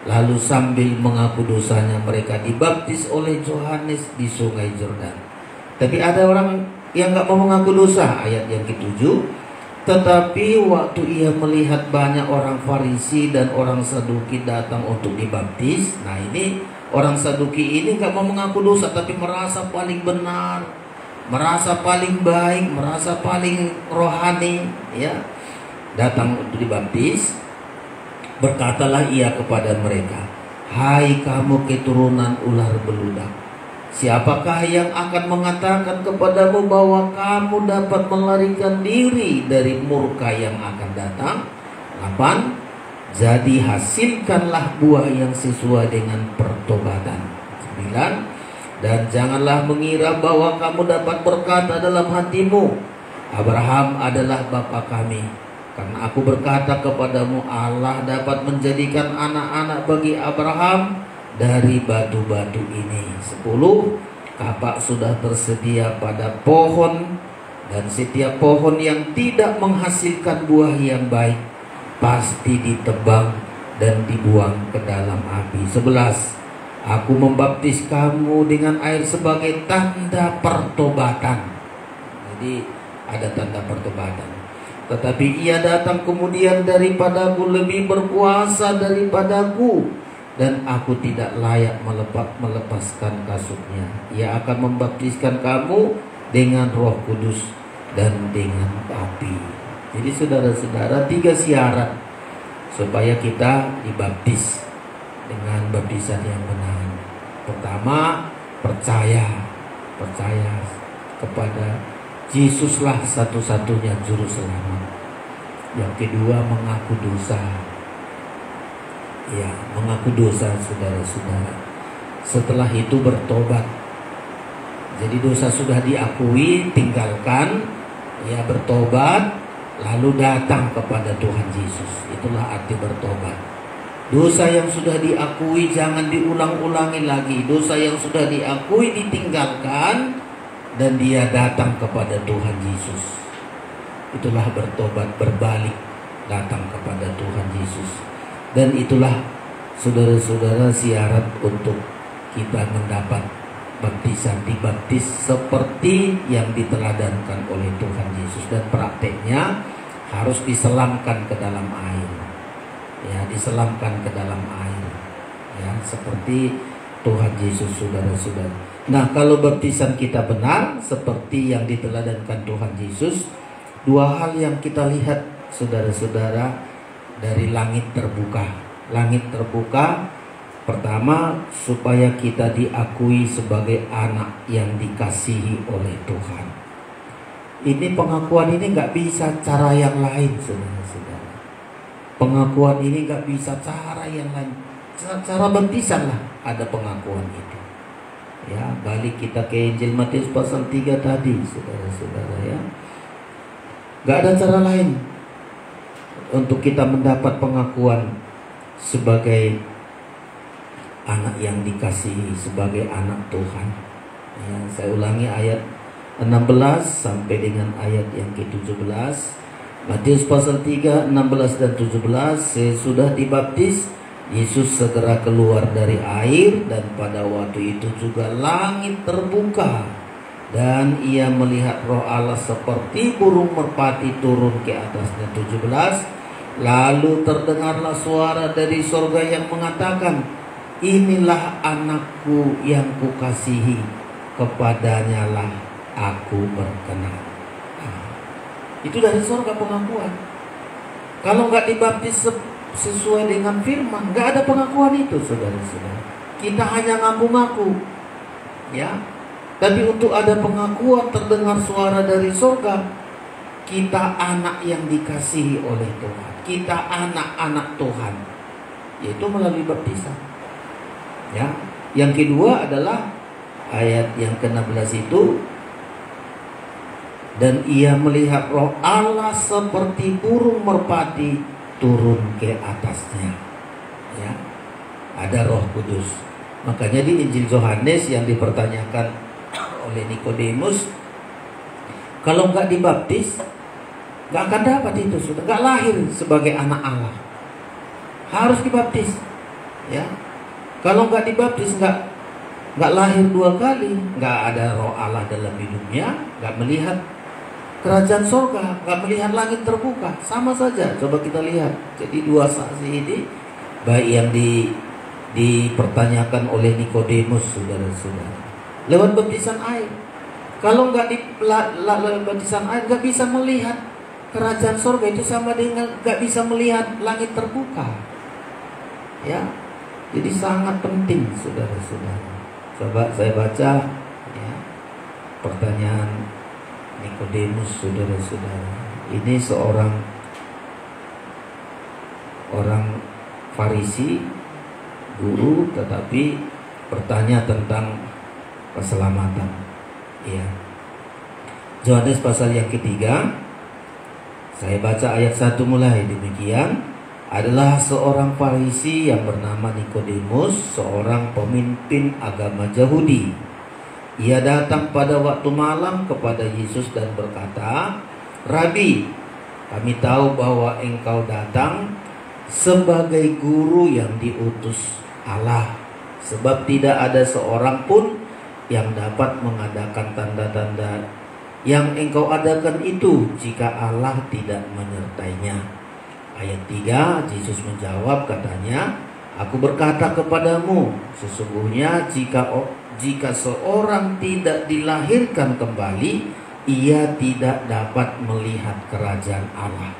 Lalu sambil mengaku dosanya mereka dibaptis oleh Yohanes di sungai Yordan. Tapi ada orang yang gak mau mengaku dosa, ayat yang ke-7. Tetapi waktu ia melihat banyak orang Farisi dan orang Saduki datang untuk dibaptis. Nah, ini orang Saduki ini gak mau mengaku dosa, tapi merasa paling benar, merasa paling baik, merasa paling rohani, ya, datang untuk dibaptis. Berkatalah ia kepada mereka, hai kamu keturunan ular beludak, siapakah yang akan mengatakan kepadamu bahwa kamu dapat melarikan diri dari murka yang akan datang? 8. Jadi hasilkanlah buah yang sesuai dengan pertobatan. 9. Dan janganlah mengira bahwa kamu dapat berkata dalam hatimu, Abraham adalah bapa kami. Karena aku berkata kepadamu, Allah dapat menjadikan anak-anak bagi Abraham dari batu-batu ini. 10. Kapak sudah tersedia pada pohon, dan setiap pohon yang tidak menghasilkan buah yang baik pasti ditebang dan dibuang ke dalam api. 11. Aku membaptis kamu dengan air sebagai tanda pertobatan. Jadi ada tanda pertobatan. Tetapi ia datang kemudian daripadaku lebih berkuasa daripadaku, dan aku tidak layak melepaskan kasutnya. Ia akan membaptiskan kamu dengan Roh Kudus dan dengan api. Jadi saudara-saudara, 3 syarat supaya kita dibaptis dengan baptisan yang benar. Pertama, percaya kepada Yesuslah satu-satunya juru selamat. Yang kedua, mengaku dosa. Ya, mengaku dosa saudara-saudara. Setelah itu bertobat. Jadi dosa sudah diakui, tinggalkan, ya, bertobat, lalu datang kepada Tuhan Yesus. Itulah arti bertobat. Dosa yang sudah diakui jangan diulang-ulangi lagi. Dosa yang sudah diakui ditinggalkan, dan dia datang kepada Tuhan Yesus. Itulah bertobat, berbalik, datang kepada Tuhan Yesus. Dan itulah saudara-saudara syarat untuk kita mendapat baptisan, dibaptis seperti yang diteladankan oleh Tuhan Yesus. Dan prakteknya harus diselamkan ke dalam air. Ya, diselamkan ke dalam air. Ya, seperti Tuhan Yesus, saudara-saudara. Nah, kalau baptisan kita benar seperti yang diteladankan Tuhan Yesus, dua hal yang kita lihat, saudara-saudara, dari langit terbuka. Langit terbuka, pertama, supaya kita diakui sebagai anak yang dikasihi oleh Tuhan. Ini pengakuan ini nggak bisa cara yang lain, saudara-saudara. Pengakuan ini nggak bisa cara yang lain. Cara baptisan lah ada pengakuan itu. Ya, balik kita ke Injil Matius pasal 3 tadi, saudara-saudara ya. Gak ada cara lain untuk kita mendapat pengakuan sebagai anak yang dikasihi, sebagai anak Tuhan. Ya, saya ulangi ayat 16 sampai dengan ayat yang ke-17. Matius pasal 3, 16 dan 17. Sesudah dibaptis, Yesus segera keluar dari air, dan pada waktu itu juga langit terbuka, dan ia melihat Roh Allah seperti burung merpati turun ke atasnya. 17. Lalu terdengarlah suara dari sorga yang mengatakan, inilah anakku yang kukasihi, kepadanya lah aku berkenan. Itu dari sorga pengakuan. Kalau nggak dibaptis sesuai dengan firman, nggak ada pengakuan itu, saudara-saudara. Kita hanya ngaku-ngaku, ya. Tapi untuk ada pengakuan, terdengar suara dari surga, kita anak yang dikasihi oleh Tuhan, kita anak-anak Tuhan, yaitu melalui baptisan. Ya. Yang kedua adalah ayat yang ke-16 itu, dan ia melihat Roh Allah seperti burung merpati turun ke atasnya. Ya, ada Roh Kudus. Makanya di Injil Yohanes yang dipertanyakan oleh Nikodemus, kalau nggak dibaptis, nggak akan dapat itu, sudah nggak lahir sebagai anak Allah. Harus dibaptis. Ya, kalau nggak dibaptis, nggak lahir dua kali, nggak ada Roh Allah dalam hidupnya, nggak melihat kerajaan surga, nggak melihat langit terbuka, sama saja. Coba kita lihat. Jadi dua saksi ini, baik yang dipertanyakan oleh Nikodemus, saudara-saudara, lewat baptisan air. Kalau nggak lewat baptisan air, nggak bisa melihat kerajaan surga. Itu sama dengan nggak bisa melihat langit terbuka. Ya, jadi sangat penting, saudara-saudara. Coba saya baca ya, pertanyaan Nikodemus, saudara-saudara. Ini seorang Farisi, guru, tetapi bertanya tentang keselamatan. Ya. Yohanes pasal yang ketiga, saya baca ayat 1 mulai. Demikian, adalah seorang Farisi yang bernama Nikodemus, seorang pemimpin agama Yahudi. Ia datang pada waktu malam kepada Yesus dan berkata, Rabi, kami tahu bahwa engkau datang sebagai guru yang diutus Allah, sebab tidak ada seorang pun yang dapat mengadakan tanda-tanda yang engkau adakan itu jika Allah tidak menyertainya. Ayat 3, Yesus menjawab katanya, aku berkata kepadamu, sesungguhnya jika seorang tidak dilahirkan kembali, ia tidak dapat melihat kerajaan Allah.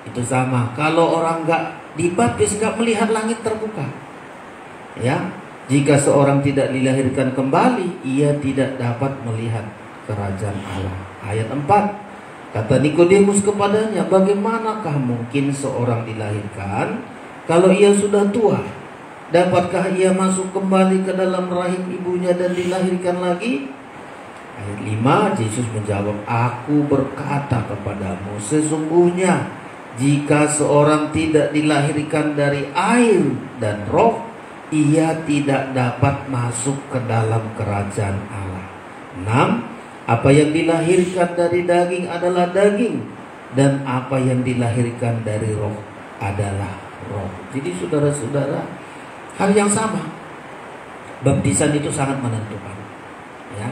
Itu sama, kalau orang nggak dibaptis, nggak melihat langit terbuka. Ya, jika seorang tidak dilahirkan kembali, ia tidak dapat melihat kerajaan Allah. Ayat 4, kata Nikodemus kepadanya, bagaimanakah mungkin seorang dilahirkan kalau ia sudah tua? Dapatkah ia masuk kembali ke dalam rahim ibunya dan dilahirkan lagi? Ayat 5, Yesus menjawab, aku berkata kepadamu, sesungguhnya jika seorang tidak dilahirkan dari air dan roh, ia tidak dapat masuk ke dalam kerajaan Allah. 6, apa yang dilahirkan dari daging adalah daging, dan apa yang dilahirkan dari roh adalah roh. Jadi saudara-saudara, hal yang sama. Baptisan itu sangat menentukan. Ya.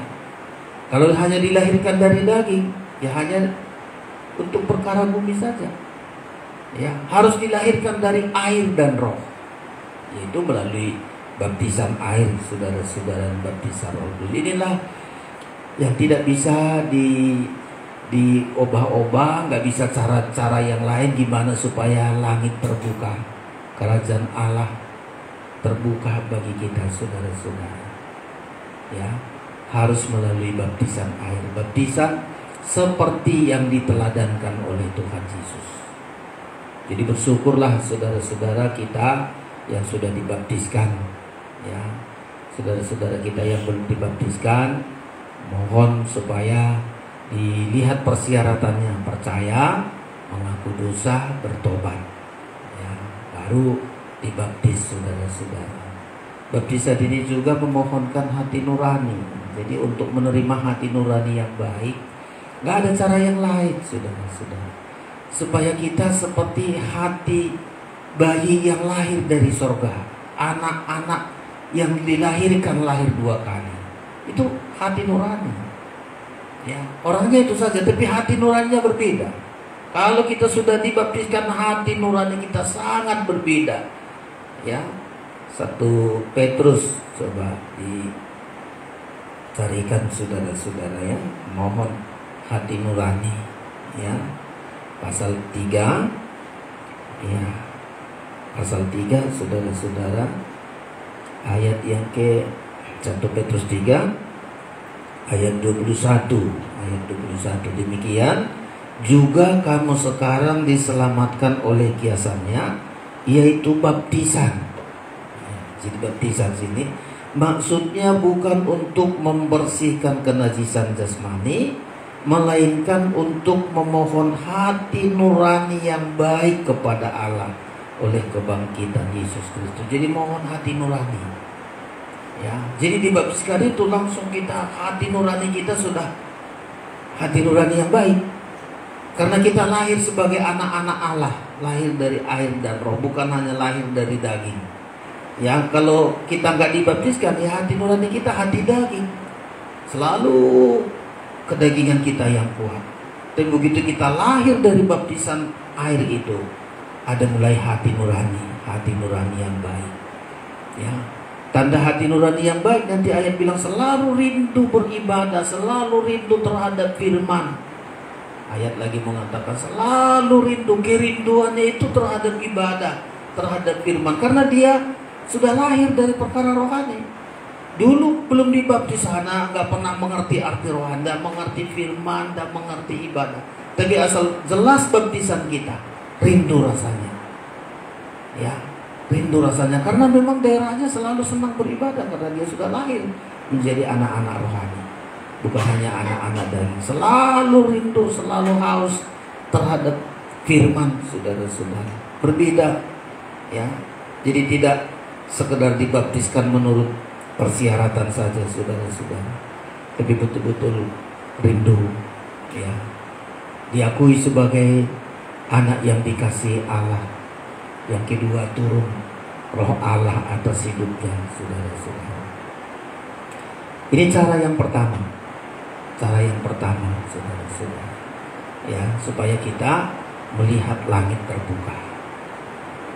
Kalau hanya dilahirkan dari daging, ya hanya untuk perkara bumi saja. Ya, harus dilahirkan dari air dan roh, yaitu melalui baptisan air, saudara-saudara, baptisan roh. Inilah yang tidak bisa diobah-obah, nggak bisa cara-cara yang lain gimana supaya langit terbuka, kerajaan Allah terbuka bagi kita, saudara-saudara. Ya, harus melalui baptisan air, baptisan seperti yang diteladankan oleh Tuhan Yesus. Jadi bersyukurlah saudara-saudara kita yang sudah dibaptiskan, ya. Saudara-saudara kita yang belum dibaptiskan, mohon supaya dilihat persyaratannya, percaya, mengaku dosa, bertobat, ya, baru dibaptis, saudara-saudara. Baptisan ini juga memohonkan hati nurani. Jadi untuk menerima hati nurani yang baik, nggak ada cara yang lain, saudara-saudara, supaya kita seperti hati bayi yang lahir dari sorga, anak-anak yang dilahirkan lahir 2 kali. Itu hati nurani, ya, orangnya itu saja, tapi hati nuraninya berbeda. Kalau kita sudah dibaptiskan, hati nurani kita sangat berbeda, ya. 1 Petrus, coba dicarikan saudara-saudara, ya, mohon hati nurani, ya, pasal 3, ya, pasal 3, saudara-saudara, ayat yang ke 1 Petrus 3 ayat 21. Demikian juga kamu sekarang diselamatkan oleh kiasannya, yaitu baptisan. Ya, jadi baptisan sini maksudnya bukan untuk membersihkan kenajisan jasmani, melainkan untuk memohon hati nurani yang baik kepada Allah oleh kebangkitan Yesus Kristus. Jadi mohon hati nurani, ya. Jadi dibaptiskan itu langsung kita, hati nurani kita sudah hati nurani yang baik, karena kita lahir sebagai anak-anak Allah, lahir dari air dan roh, bukan hanya lahir dari daging. Ya, kalau kita nggak dibaptiskan, ya hati nurani kita hati daging, selalu kedagingan kita yang kuat. Dan begitu kita lahir dari baptisan air itu, ada mulai hati nurani yang baik, ya. Tanda hati nurani yang baik, nanti ayat bilang selalu rindu beribadah, selalu rindu terhadap firman. Ayat lagi mengatakan selalu rindu, kerinduannya itu terhadap ibadah, terhadap firman, karena dia sudah lahir dari perkara rohani. Dulu belum dibaptis sana, nggak pernah mengerti arti rohani, nggak mengerti firman, nggak mengerti ibadah. Tapi asal jelas baptisan kita, rindu rasanya, ya, rindu rasanya, karena memang daerahnya selalu senang beribadah, karena dia sudah lahir menjadi anak-anak rohani, bukan hanya anak-anak daging. Selalu rindu, selalu haus terhadap firman, saudara-saudara. Berbeda, ya. Jadi tidak sekedar dibaptiskan menurut persyaratan saja, saudara-saudara, tapi betul-betul rindu, ya, diakui sebagai anak yang dikasihi Allah. Yang kedua, turun roh Allah atas hidupnya, saudara-saudara. Ini cara yang pertama, saudara-saudara, ya, supaya kita melihat langit terbuka.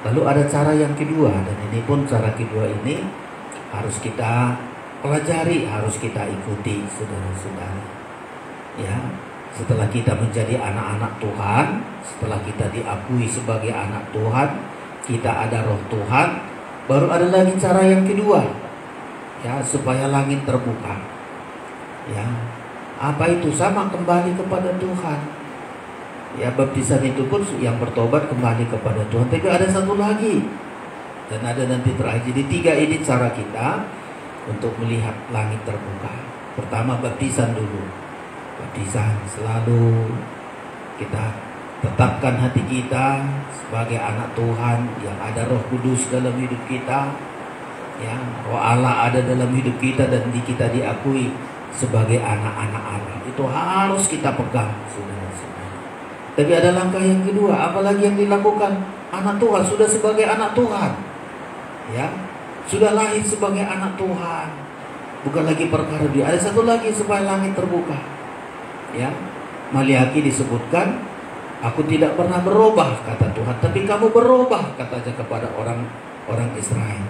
Lalu ada cara yang kedua, dan ini pun cara kedua ini harus kita pelajari, harus kita ikuti, saudara-saudara. Ya, setelah kita menjadi anak-anak Tuhan, setelah kita diakui sebagai anak Tuhan, kita ada roh Tuhan, baru ada lagi cara yang kedua, ya, supaya langit terbuka. Ya, apa itu? Sama, kembali kepada Tuhan. Ya, baptisan itu pun yang bertobat kembali kepada Tuhan. Tapi ada satu lagi, dan ada nanti terakhir. Jadi 3 ini cara kita untuk melihat langit terbuka. Pertama, baptisan dulu. Baptisan, selalu kita tetapkan hati kita sebagai anak Tuhan, yang ada Roh Kudus dalam hidup kita, ya, Roh Allah ada dalam hidup kita, dan kita diakui sebagai anak-anak Allah. Itu harus kita pegang, saudara-saudara. Tapi ada langkah yang kedua, apalagi yang dilakukan anak Tuhan, sudah sebagai anak Tuhan, ya, sudah lahir sebagai anak Tuhan, bukan lagi perkara dia. Ada satu lagi supaya langit terbuka, ya. Maliaki disebutkan Aku tidak pernah berubah, kata Tuhan, tapi kamu berubah, katanya kepada orang Israel.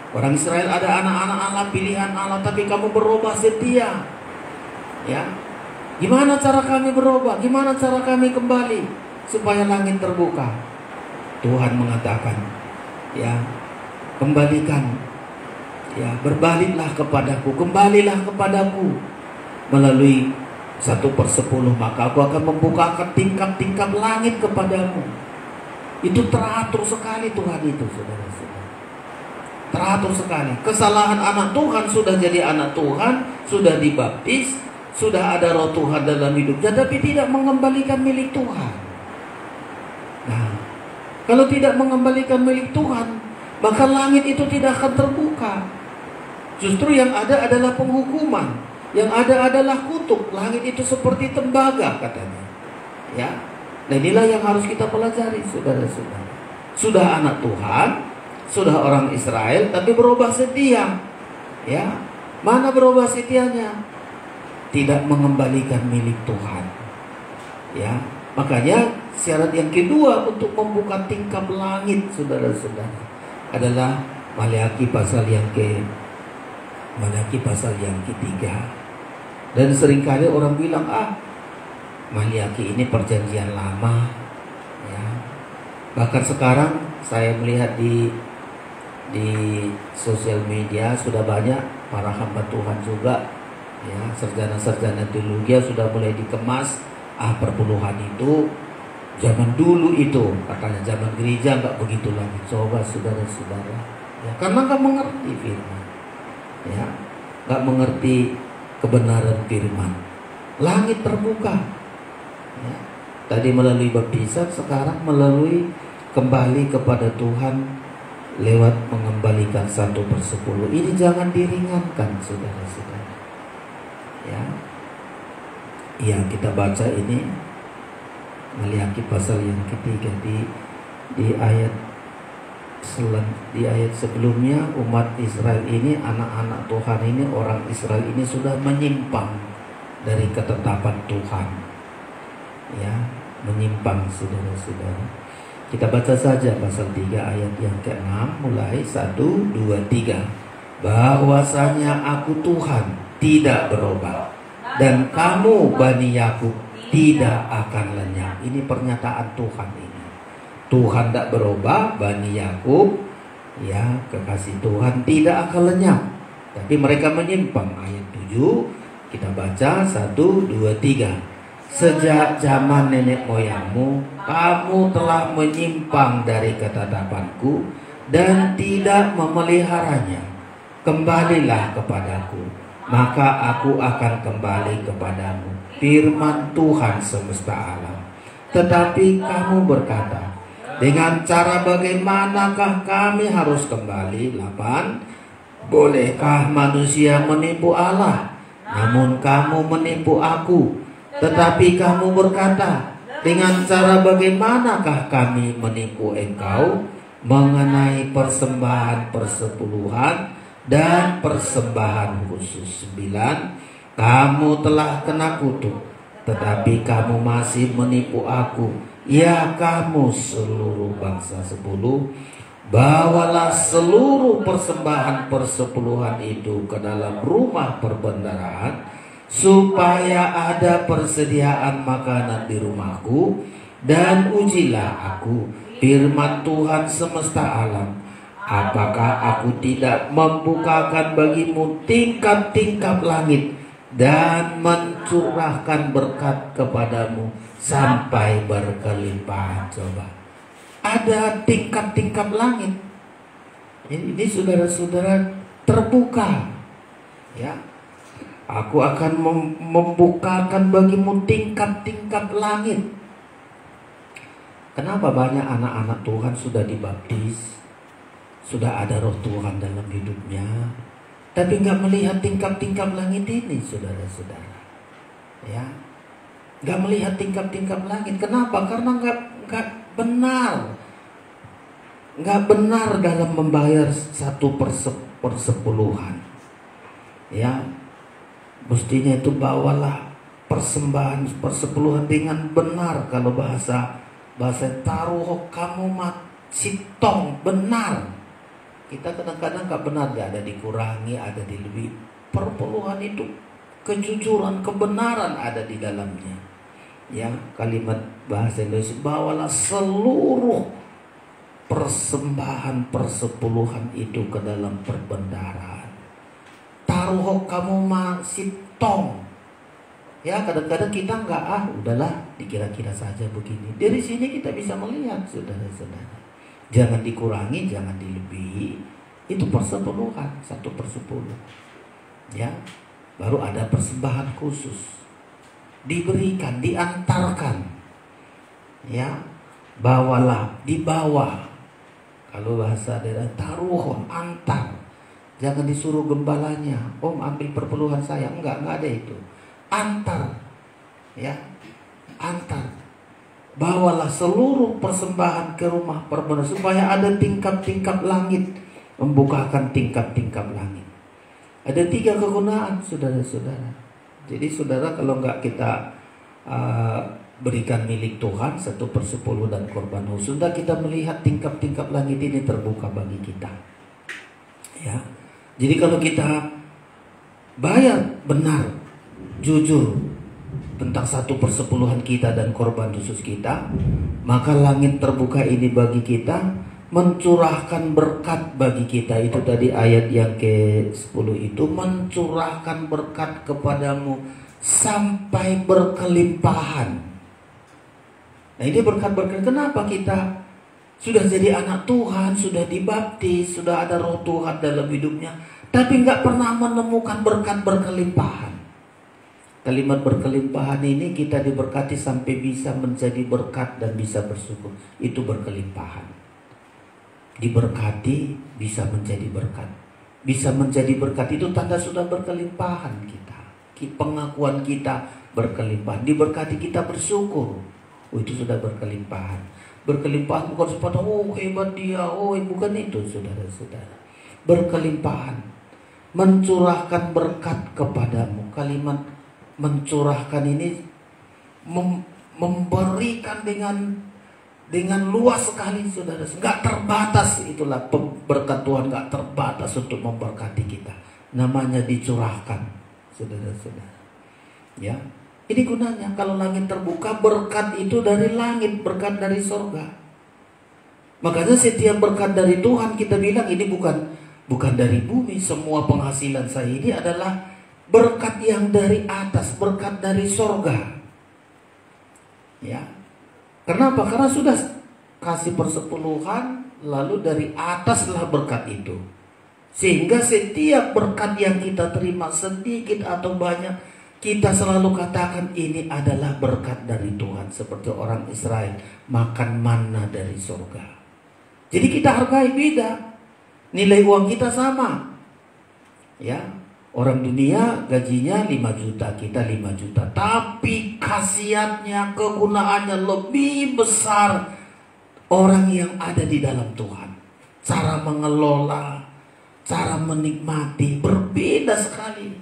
Orang Israel ada anak-anak Allah, pilihan Allah, tapi kamu berubah setia. Ya, gimana cara kami berubah? Gimana cara kami kembali supaya langit terbuka? Tuhan mengatakan, ya, kembalikan, ya, berbaliklah kepadaku, kembalilah kepadaku melalui 1/10, maka aku akan membukakan tingkap-tingkap langit kepadamu. Itu teratur sekali Tuhan itu, saudara-saudara. Teratur sekali. Kesalahan anak Tuhan sudah jadi anak Tuhan, sudah dibaptis, sudah ada roh Tuhan dalam hidupnya, tapi tidak mengembalikan milik Tuhan. Nah, kalau tidak mengembalikan milik Tuhan, maka langit itu tidak akan terbuka. Justru yang ada adalah penghukuman. Yang ada adalah kutuk. Langit itu seperti tembaga, katanya. Ya. Nah, inilah yang harus kita pelajari, saudara-saudara. Sudah anak Tuhan, sudah orang Israel, tapi berubah setia. Ya. Mana berubah setianya? Tidak mengembalikan milik Tuhan. Ya. Makanya syarat yang kedua untuk membuka tingkap langit, saudara-saudara, adalah Maleakhi pasal yang ketiga. Dan seringkali orang bilang, Maleakhi ini perjanjian lama, ya. Bahkan sekarang saya melihat di sosial media sudah banyak para hamba Tuhan juga, ya, sarjana-sarjana teologi sudah mulai dikemas. Perpuluhan itu zaman dulu itu, katanya zaman gereja nggak begitu lagi. Coba saudara-saudara, ya, karena nggak mengerti firman, ya, nggak mengerti kebenaran firman. Langit terbuka, ya. Tadi melalui baptisan, sekarang melalui kembali kepada Tuhan lewat mengembalikan 1/10. Ini jangan diringankan, saudara-saudara. Ya, yang kita baca ini Maleakhi pasal yang ketiga di ayat sebelumnya. Umat Israel ini, anak-anak Tuhan ini, orang Israel ini sudah menyimpang dari ketetapan Tuhan, ya, menyimpang, saudara-saudara. Kita baca saja pasal 3 ayat yang ke-6, mulai 1, 2, 3. Bahwasanya aku Tuhan tidak berubah, dan kamu Bani Yakub tidak akan lenyap. Ini pernyataan Tuhan ini. Tuhan tidak berubah, Bani Yakub, ya, kekasih Tuhan, tidak akan lenyap. Tapi mereka menyimpang. Ayat 7 kita baca 1, 2, 3. Sejak zaman nenek moyangmu, kamu telah menyimpang dari ketetapanku dan tidak memeliharanya. Kembalilah kepadaku, maka aku akan kembali kepadamu. Firman Tuhan semesta alam. Tetapi kamu berkata, dengan cara bagaimanakah kami harus kembali? 8. Bolehkah manusia menipu Allah? Namun kamu menipu aku. Tetapi kamu berkata, dengan cara bagaimanakah kami menipu engkau? Mengenai persembahan persepuluhan dan persembahan khusus. 9. Kamu telah kena kutuk, tetapi kamu masih menipu aku, ya kamu seluruh bangsa. 10. Bawalah seluruh persembahan persepuluhan itu ke dalam rumah perbendaharaan, supaya ada persediaan makanan di rumahku, dan ujilah aku, firman Tuhan semesta alam, apakah aku tidak membukakan bagimu tingkap-tingkap langit dan mencurahkan berkat kepadamu sampai berkelimpahan. Coba, ada tingkap-tingkap langit. Ini saudara-saudara terbuka, ya. Aku akan membukakan bagimu tingkap-tingkap langit. Kenapa banyak anak-anak Tuhan sudah dibaptis, sudah ada roh Tuhan dalam hidupnya, tapi nggak melihat tingkap-tingkap langit ini, saudara-saudara, ya, nggak melihat tingkap-tingkap langit. Kenapa? Karena nggak benar dalam membayar 1/10, ya. Mestinya itu bawalah persembahan persepuluhan dengan benar. Kalau bahasa taruh kamu sitong benar. Kita kadang-kadang gak benar, gak ada dikurangi, ada dilebih. Perpuluhan itu kejujuran, kebenaran ada di dalamnya. Ya, kalimat bahasa Indonesia, bawalah seluruh persembahan persepuluhan itu ke dalam perbendaharaan. Taruh kamu sitong. Ya, kadang-kadang kita udahlah, dikira-kira saja begini. Dari sini kita bisa melihat, saudara-saudara. Jangan dikurangi, jangan dilebihi. Itu persepuluhan, 1/10. Ya, baru ada persembahan khusus. Diberikan, diantarkan. Ya, bawalah, dibawa. Kalau bahasa daerah, taruh, antar. Jangan disuruh gembalanya, Om ambil perpuluhan saya. Enggak ada itu. Antar. Ya, antar. Bawalah seluruh persembahan ke rumah perbendaharaan supaya ada tingkap-tingkap langit, membukakan tingkap-tingkap langit. Ada 3 kegunaan, saudara-saudara. Jadi saudara, kalau nggak kita berikan milik Tuhan 1/10 dan korban khusus, sudah kita melihat tingkap-tingkap langit ini terbuka bagi kita. Ya, jadi kalau kita bayar benar, jujur tentang 1/10 kita dan korban khusus kita, maka langit terbuka ini bagi kita, mencurahkan berkat bagi kita. Itu tadi ayat yang ke-10 itu, mencurahkan berkat kepadamu sampai berkelimpahan. Nah, ini berkat-berkat. Kenapa kita sudah jadi anak Tuhan, sudah dibaptis, sudah ada roh Tuhan dalam hidupnya, tapi nggak pernah menemukan berkat berkelimpahan. Kalimat berkelimpahan ini kita diberkati sampai bisa menjadi berkat dan bisa bersyukur. Itu berkelimpahan. Diberkati bisa menjadi berkat. Bisa menjadi berkat itu tanda sudah berkelimpahan kita. Pengakuan kita berkelimpahan. Diberkati kita bersyukur. Itu sudah berkelimpahan. Berkelimpahan bukan sepatah, hebat dia, bukan itu, saudara-saudara. Berkelimpahan. Mencurahkan berkat kepadamu. Kalimat mencurahkan ini memberikan dengan luas sekali, saudara. Nggak terbatas, itulah berkat Tuhan, nggak terbatas untuk memberkati kita. Namanya dicurahkan, saudara-saudara. Ya, ini gunanya kalau langit terbuka, berkat itu dari langit, berkat dari sorga. Makanya setiap berkat dari Tuhan kita bilang ini bukan dari bumi. Semua penghasilan saya ini adalah berkat yang dari atas, berkat dari sorga. Ya. Kenapa? Karena sudah kasih persepuluhan, lalu dari ataslah berkat itu. Sehingga setiap berkat yang kita terima, sedikit atau banyak, kita selalu katakan ini adalah berkat dari Tuhan. Seperti orang Israel makan manna dari sorga. Jadi kita hargai beda. Nilai uang kita sama. Ya. Orang dunia gajinya 5 juta, kita 5 juta. Tapi khasiatnya, kegunaannya lebih besar orang yang ada di dalam Tuhan. Cara mengelola, cara menikmati berbeda sekali.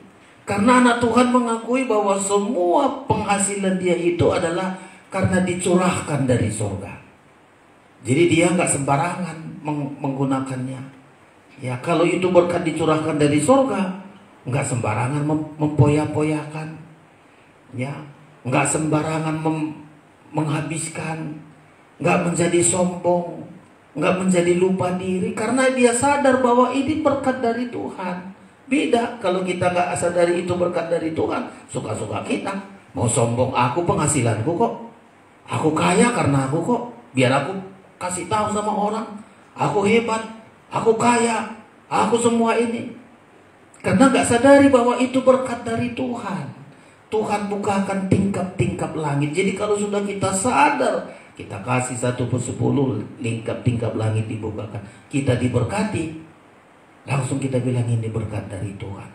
Karena anak Tuhan mengakui bahwa semua penghasilan dia itu adalah karena dicurahkan dari surga. Jadi dia nggak sembarangan menggunakannya. Ya, kalau itu berkat dicurahkan dari surga, nggak sembarangan mempoya-poyakan, ya, nggak sembarangan menghabiskan, nggak menjadi sombong, nggak menjadi lupa diri, karena dia sadar bahwa ini berkat dari Tuhan. Beda kalau kita nggak sadari itu berkat dari Tuhan, suka-suka kita mau sombong, aku penghasilanku kok, aku kaya karena aku kok, biar aku kasih tahu sama orang, aku hebat, aku kaya, aku semua ini. Karena gak sadari bahwa itu berkat dari Tuhan. Tuhan bukakan tingkap-tingkap langit. Jadi kalau sudah kita sadar, kita kasih 1/10, tingkap langit dibukakan, kita diberkati, langsung kita bilang ini berkat dari Tuhan.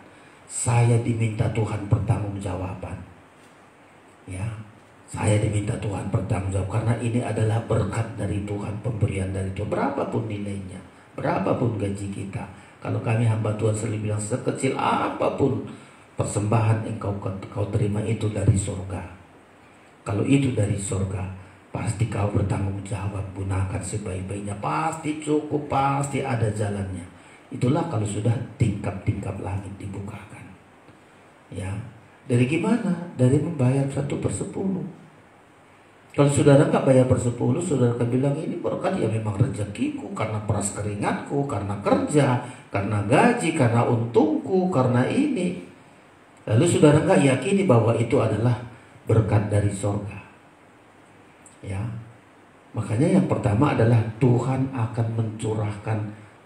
Saya diminta Tuhan pertanggungjawaban. Ya, saya diminta Tuhan bertanggung jawab karena ini adalah berkat dari Tuhan, pemberian dari Tuhan. Berapapun nilainya, berapapun gaji kita. Kalau kami hamba Tuhan selalu bilang sekecil apapun persembahan yang kau terima itu dari surga. Kalau itu dari surga, pasti kau bertanggung jawab, gunakan sebaik-baiknya, pasti cukup, pasti ada jalannya. Itulah kalau sudah tingkap-tingkap langit dibukakan. Ya, dari gimana? Dari membayar 1/10. Kalau saudara nggak bayar 1/10, saudara akan bilang ini berkat ya memang rezekiku, karena peras keringatku, karena kerja, karena gaji, karena untungku, karena ini. Lalu saudara nggak yakini bahwa itu adalah berkat dari surga. Ya, makanya yang pertama adalah Tuhan akan mencurahkan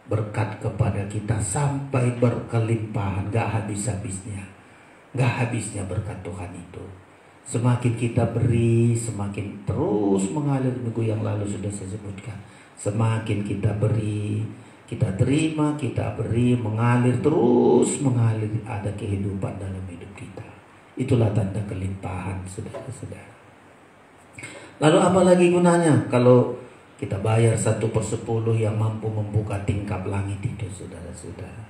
berkat kepada kita sampai berkelimpahan, gak habis-habisnya, gak habisnya berkat Tuhan itu. Semakin kita beri, semakin terus mengalir. Minggu yang lalu sudah saya sebutkan, semakin kita beri, kita terima, kita beri, mengalir, terus mengalir, ada kehidupan dalam hidup kita. Itulah tanda kelimpahan, saudara-saudara. Lalu apa lagi gunanya kalau kita bayar 1/10 yang mampu membuka tingkap langit itu, saudara-saudara?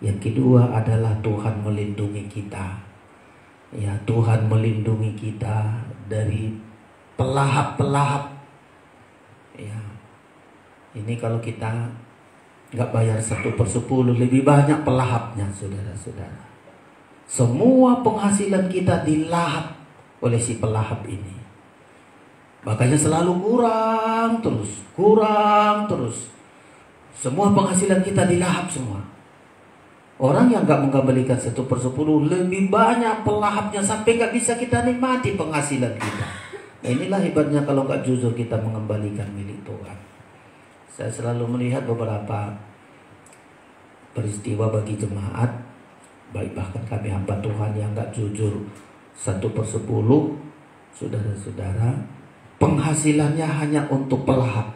Yang kedua adalah Tuhan melindungi kita. Ya, Tuhan melindungi kita dari pelahap-pelahap. Ya, ini kalau kita nggak bayar 1/10, lebih banyak pelahapnya, saudara-saudara. Semua penghasilan kita dilahap oleh si pelahap ini. Makanya selalu kurang terus. Semua penghasilan kita dilahap semua. Orang yang gak mengembalikan 1/10, lebih banyak pelahapnya sampai gak bisa kita nikmati penghasilan kita. Nah, inilah hebatnya kalau gak jujur kita mengembalikan milik Tuhan. Saya selalu melihat beberapa peristiwa bagi jemaat, baik bahkan kami hamba Tuhan yang gak jujur 1/10, saudara-saudara, penghasilannya hanya untuk pelahap.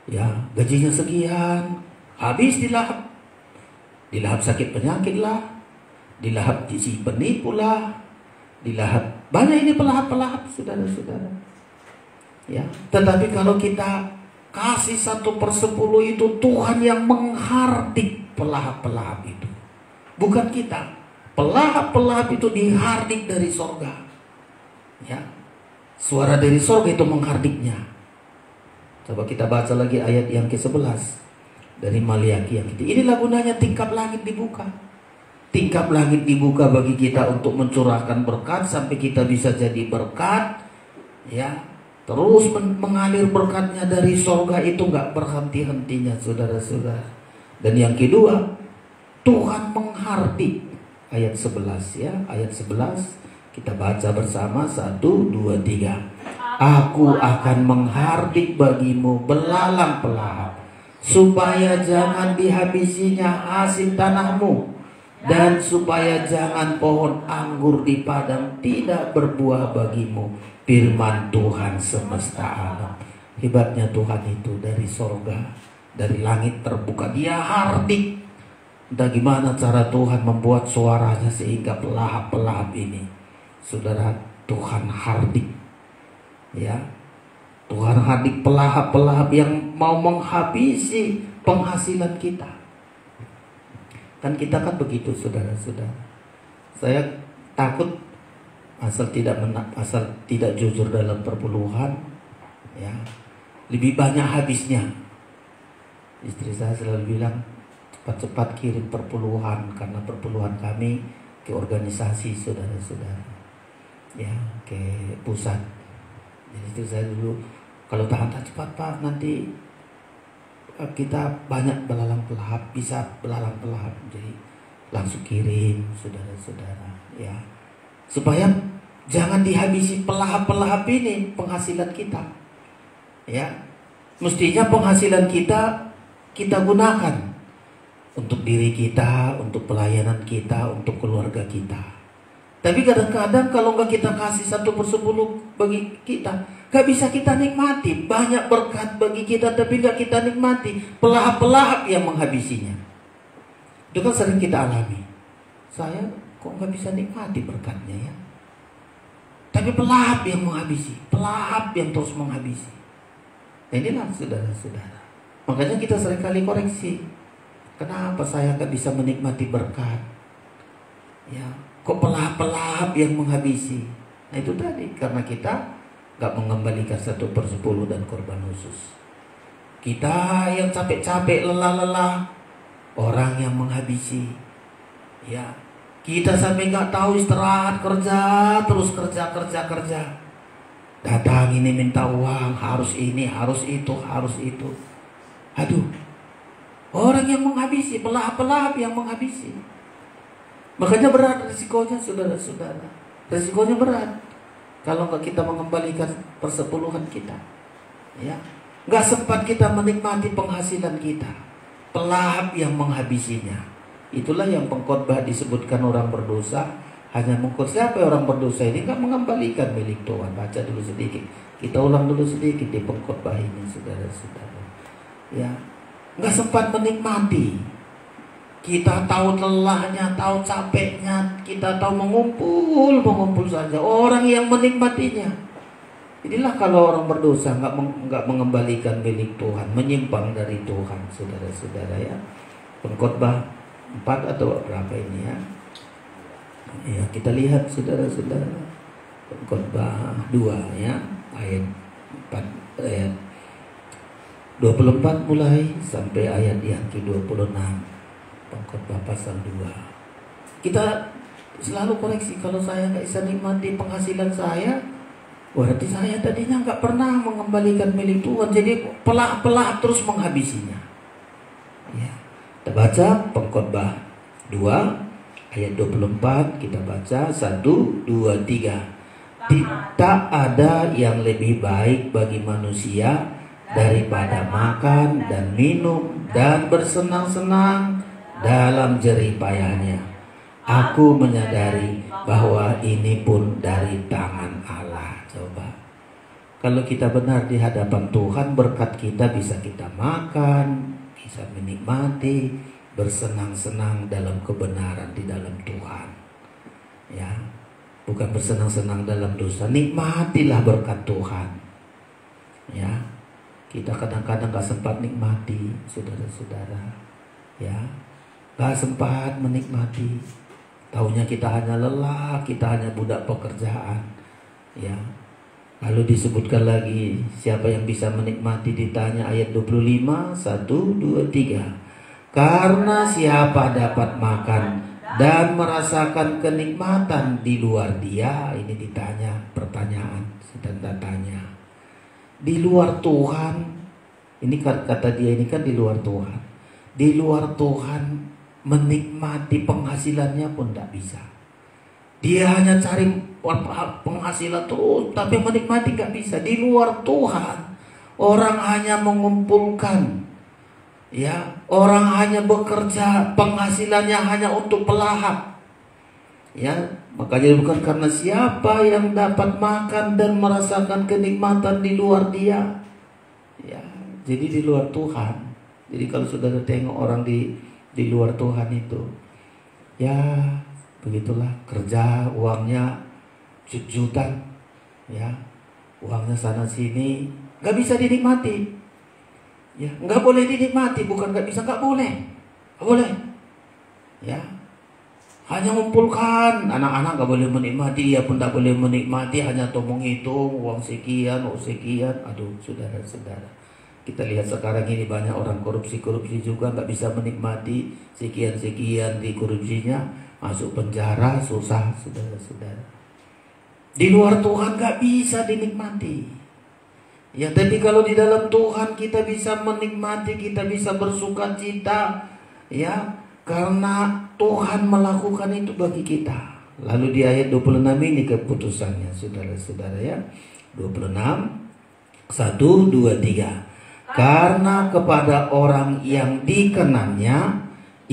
Ya, gajinya sekian, habis dilahap. Dilahap sakit penyakit lah, dilahap si penipu lah, dilahap. Banyak ini pelahap-pelahap, saudara-saudara. Ya, tetapi kalau kita kasih 1/10 itu, Tuhan yang menghardik pelahap-pelahap itu. Bukan kita. Pelahap-pelahap itu dihardik dari sorga. Ya. Suara dari surga itu menghardiknya. Coba kita baca lagi ayat yang ke-11 dari Maliaki yang ketiga. Inilah gunanya tingkap langit dibuka. Tingkap langit dibuka bagi kita untuk mencurahkan berkat sampai kita bisa jadi berkat. Ya, terus mengalir berkatnya dari surga itu nggak berhenti-hentinya, saudara-saudara. Dan yang kedua, Tuhan menghardik. Ayat 11 ya, ayat 11. Kita baca bersama, 1, 2, 3. Aku akan menghardik bagimu belalang pelahap, supaya jangan dihabisinya hasil tanahmu, dan supaya jangan pohon anggur di padang tidak berbuah bagimu. Firman Tuhan semesta alam. Hebatnya Tuhan itu dari sorga, dari langit terbuka, dia hardik. Entah gimana cara Tuhan membuat suaranya sehingga pelahap-pelahap ini, saudara, Tuhan hardik. Ya, Tuhan hardik pelahap-pelahap yang mau menghabisi penghasilan kita. Kan kita kan begitu, saudara-saudara. Saya takut asal tidak jujur dalam perpuluhan, ya, lebih banyak habisnya. Istri saya selalu bilang, cepat-cepat kirim perpuluhan, karena perpuluhan kami ke organisasi, saudara-saudara. Ya, ke pusat. Jadi itu saya dulu, kalau tahan cepat Pak, nanti kita banyak belalang pelahap, bisa belalang pelahap. Jadi langsung kirim, saudara-saudara, ya, supaya jangan dihabisi pelahap-pelahap ini penghasilan kita. Ya, mestinya penghasilan kita gunakan untuk diri kita, untuk pelayanan kita, untuk keluarga kita. Tapi kadang-kadang kalau nggak kita kasih 1/10 bagi kita, nggak bisa kita nikmati. Banyak berkat bagi kita, tapi nggak kita nikmati. Pelahap-pelahap yang menghabisinya. Itu kan sering kita alami. Saya kok nggak bisa nikmati berkatnya ya. Tapi pelahap yang menghabisi, pelahap yang terus menghabisi. Nah, inilah saudara-saudara. Makanya kita seringkali koreksi. Kenapa saya nggak bisa menikmati berkat? Ya, kok pelahap-pelahap yang menghabisi? Nah itu tadi, karena kita gak mengembalikan 1/10 dan korban khusus. Kita yang capek-capek, lelah-lelah, orang yang menghabisi. Ya, kita sampai gak tahu istirahat, kerja, terus kerja. Datang ini minta uang, harus ini, harus itu. Aduh, orang yang menghabisi, pelahap-pelahap yang menghabisi. Makanya berat risikonya, saudara-saudara. Risikonya berat kalau nggak kita mengembalikan persepuluhan kita. Ya, nggak sempat kita menikmati penghasilan kita. Pelahap yang menghabisinya. Itulah yang pengkhotbah disebutkan orang berdosa. Hanya siapa orang berdosa ini nggak mengembalikan milik Tuhan. Baca dulu sedikit. Kita ulang dulu sedikit di pengkhotbah ini, saudara-saudara. Ya, nggak sempat menikmati. Kita tahu lelahnya, tahu capeknya, kita tahu mengumpul saja. Orang yang menikmatinya. Inilah kalau orang berdosa nggak mengembalikan milik Tuhan, menyimpang dari Tuhan, saudara-saudara ya. Pengkhotbah 4 atau berapa ini ya? Ya, kita lihat saudara-saudara. Pengkhotbah 2 ya, ayat 4 ayat 24 mulai sampai ayat yang ke-26. Pengkhotbah pasal 2. Kita selalu koreksi, kalau saya nggak bisa nikmati penghasilan saya, berarti saya tadinya nggak pernah mengembalikan milik Tuhan, jadi pelak terus menghabisinya. Ya, kita baca Pengkhotbah 2 ayat 24, kita baca 1, 2, 3. Tak ada yang lebih baik bagi manusia daripada makan dan minum dan bersenang-senang dalam jerih payahnya. Aku menyadari bahwa ini pun dari tangan Allah. Coba, kalau kita benar di hadapan Tuhan, berkat kita bisa kita makan, bisa menikmati, bersenang-senang dalam kebenaran di dalam Tuhan. Ya, bukan bersenang-senang dalam dosa. Nikmatilah berkat Tuhan. Ya, kita kadang-kadang gak sempat nikmati, saudara-saudara. Ya, gak sempat menikmati. Taunya kita hanya lelah, kita hanya budak pekerjaan. Ya, lalu disebutkan lagi, siapa yang bisa menikmati, ditanya ayat 25, 1, 2, 3. Karena siapa dapat makan dan merasakan kenikmatan di luar dia, ini ditanya, pertanyaan, tanda tanya. Di luar Tuhan, ini kata dia ini kan di luar Tuhan. Di luar Tuhan menikmati penghasilannya pun tidak bisa. Dia hanya cari penghasilan terus, tapi menikmati nggak bisa. Di luar Tuhan, orang hanya mengumpulkan. Ya, orang hanya bekerja, penghasilannya hanya untuk pelahap. Ya, makanya bukan karena siapa yang dapat makan dan merasakan kenikmatan di luar dia. Ya, jadi di luar Tuhan. Jadi kalau saudara tengok orang di luar Tuhan itu, ya begitulah, kerja uangnya jutaan, ya, uangnya sana sini, nggak bisa dinikmati. Ya, nggak boleh dinikmati, bukan nggak bisa, nggak boleh, ya, hanya mengumpulkan. Anak-anak nggak boleh menikmati, dia pun tak boleh menikmati, hanya menghitung uang sekian, aduh, saudara-saudara, kita lihat sekarang ini banyak orang korupsi juga nggak bisa menikmati sekian di korupsinya, masuk penjara, susah, saudara-saudara. Di luar Tuhan nggak bisa dinikmati. Ya, tapi kalau di dalam Tuhan kita bisa menikmati, kita bisa bersuka cita, ya, karena Tuhan melakukan itu bagi kita. Lalu di ayat 26 ini keputusannya, saudara-saudara ya. 26, 1, 2, 3. Karena kepada orang yang dikenannya,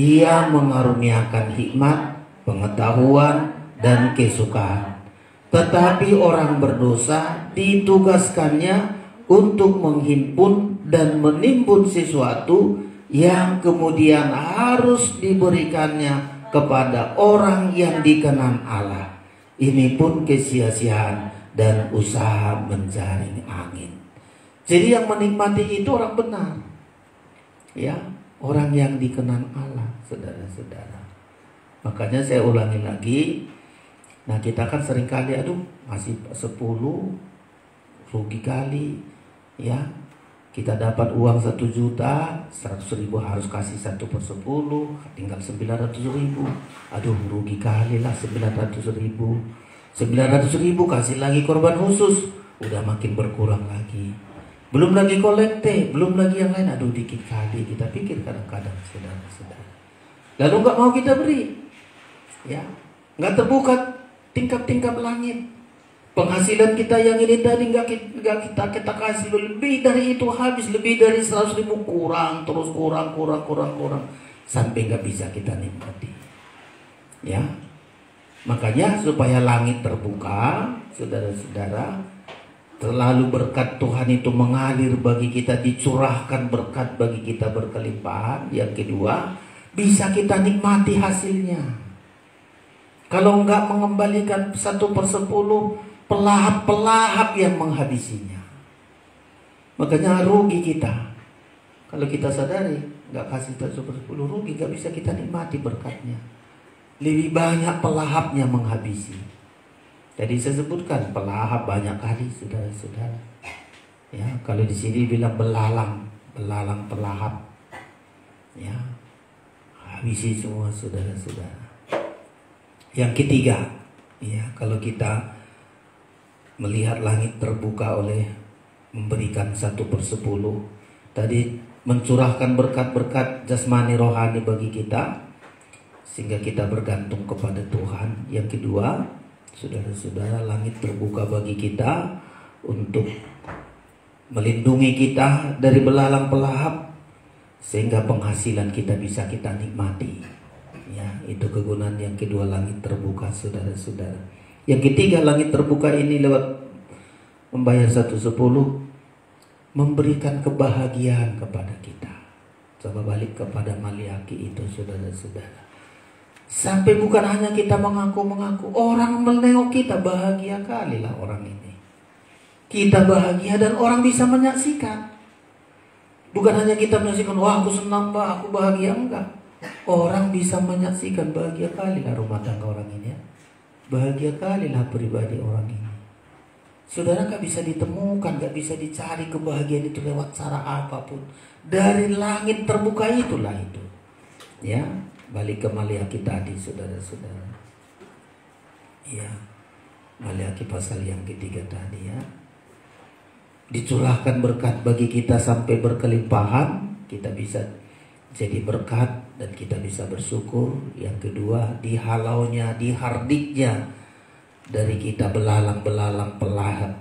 ia mengaruniakan hikmat, pengetahuan, dan kesukaan. Tetapi orang berdosa ditugaskannya untuk menghimpun dan menimbun sesuatu yang kemudian harus diberikannya kepada orang yang dikenan Allah. Ini pun kesia-siaan dan usaha menjaring angin. Jadi yang menikmati itu orang benar, ya, orang yang dikenan Allah, saudara-saudara. Makanya saya ulangi lagi. Nah kita kan seringkali masih 10, rugi kali ya. Kita dapat uang 1 juta, 100.000 harus kasih 1/10, tinggal 900.000. Rugi kali lah 900.000. 900.000 kasih lagi korban khusus, udah makin berkurang lagi. Belum lagi kolekte, belum lagi yang lain. Dikit kali kita pikir kadang-kadang, saudara-saudara. Lalu nggak mau kita beri, ya, nggak terbuka tingkap-tingkap langit. Penghasilan kita yang ini tadi nggak kita kasih, lebih dari itu habis, lebih dari 100.000 kurang, terus kurang sampai nggak bisa kita nikmati. Ya, makanya supaya langit terbuka, saudara-saudara, terlalu berkat Tuhan itu mengalir bagi kita, dicurahkan berkat bagi kita berkelimpahan. Yang kedua, bisa kita nikmati hasilnya. Kalau nggak mengembalikan 1/10, pelahap-pelahap yang menghabisinya. Makanya rugi kita. Kalau kita sadari nggak kasih 1/10, rugi, nggak bisa kita nikmati berkatnya. Lebih banyak pelahapnya menghabisi. Jadi saya sebutkan pelahap banyak kali, saudara-saudara. Ya, kalau di sini bilang belalang pelahap. Ya, habisi semua, saudara-saudara. Yang ketiga, ya, kalau kita melihat langit terbuka oleh memberikan 1/10, tadi mencurahkan berkat-berkat jasmani rohani bagi kita, sehingga kita bergantung kepada Tuhan. Yang kedua, saudara-saudara, langit terbuka bagi kita untuk melindungi kita dari belalang pelahap, sehingga penghasilan kita bisa kita nikmati. Ya, itu kegunaan yang kedua, langit terbuka, saudara-saudara. Yang ketiga, langit terbuka ini lewat membayar 1/10 memberikan kebahagiaan kepada kita. Coba balik kepada Maliaki itu, saudara-saudara. Sampai bukan hanya kita mengaku-mengaku, orang menengok kita, bahagia kali lah orang ini. Kita bahagia dan orang bisa menyaksikan. Bukan hanya kita menyaksikan, wah aku senang Pak, aku bahagia, enggak. Orang bisa menyaksikan, bahagia kali lah rumah tangga orang ini ya. Bahagia kali lah pribadi orang ini. Saudara, gak bisa ditemukan, gak bisa dicari kebahagiaan itu lewat cara apapun. Dari langit terbuka itulah itu. Ya, balik ke Maliaki tadi, saudara-saudara. Ya, Maliaki pasal yang ketiga tadi ya. Dicurahkan berkat bagi kita sampai berkelimpahan, kita bisa jadi berkat dan kita bisa bersyukur. Yang kedua, dihalaunya, dihardiknya dari kita belalang-belalang pelahap,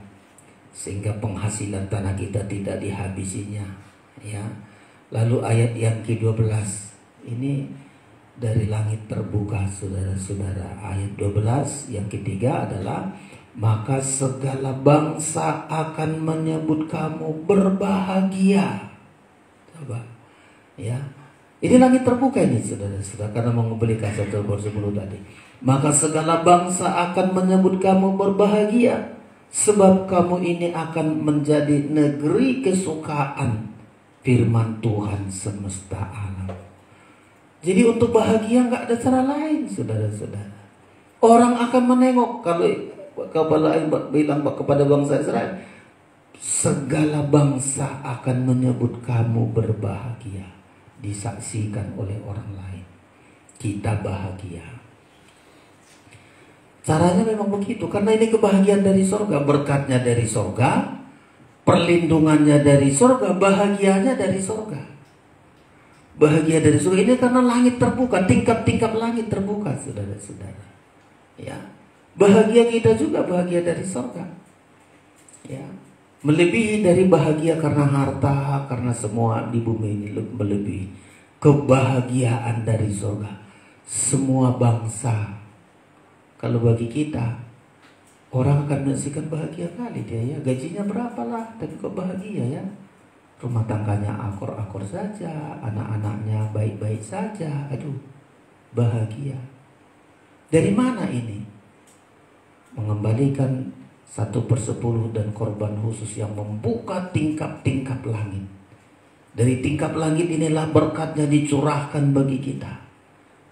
sehingga penghasilan tanah kita tidak dihabisinya. Ya. Lalu ayat yang ke-12 ini dari langit terbuka, saudara-saudara. Ayat 12 yang ketiga adalah maka segala bangsa akan menyebut kamu berbahagia. Coba, ya. Ini langit terbuka ini, saudara-saudara, karena mengembalikan 1/10 tadi. Maka segala bangsa akan menyebut kamu berbahagia, sebab kamu ini akan menjadi negeri kesukaan firman Tuhan semesta alam. Jadi untuk bahagia nggak ada cara lain, saudara-saudara. Orang akan menengok, kalau bilang kepada bangsa Israel, segala bangsa akan menyebut kamu berbahagia, disaksikan oleh orang lain. Kita bahagia. Caranya memang begitu, karena ini kebahagiaan dari sorga, berkatnya dari sorga, perlindungannya dari sorga, bahagianya dari sorga. Bahagia dari sorga ini karena langit terbuka, tingkap-tingkap langit terbuka, saudara-saudara. Ya, bahagia kita juga bahagia dari sorga. Ya, melebihi dari bahagia karena harta, karena semua di bumi ini melebihi kebahagiaan dari sorga. Semua bangsa, kalau bagi kita, orang akan menyaksikan bahagia kali dia ya. Gajinya berapa lah, tapi kok bahagia ya. Rumah tangganya akor-akor saja, anak-anaknya baik-baik saja. Aduh, bahagia. Dari mana ini? Mengembalikan 1/10 dan korban khusus yang membuka tingkap-tingkap langit. Dari tingkap langit inilah berkatnya dicurahkan bagi kita.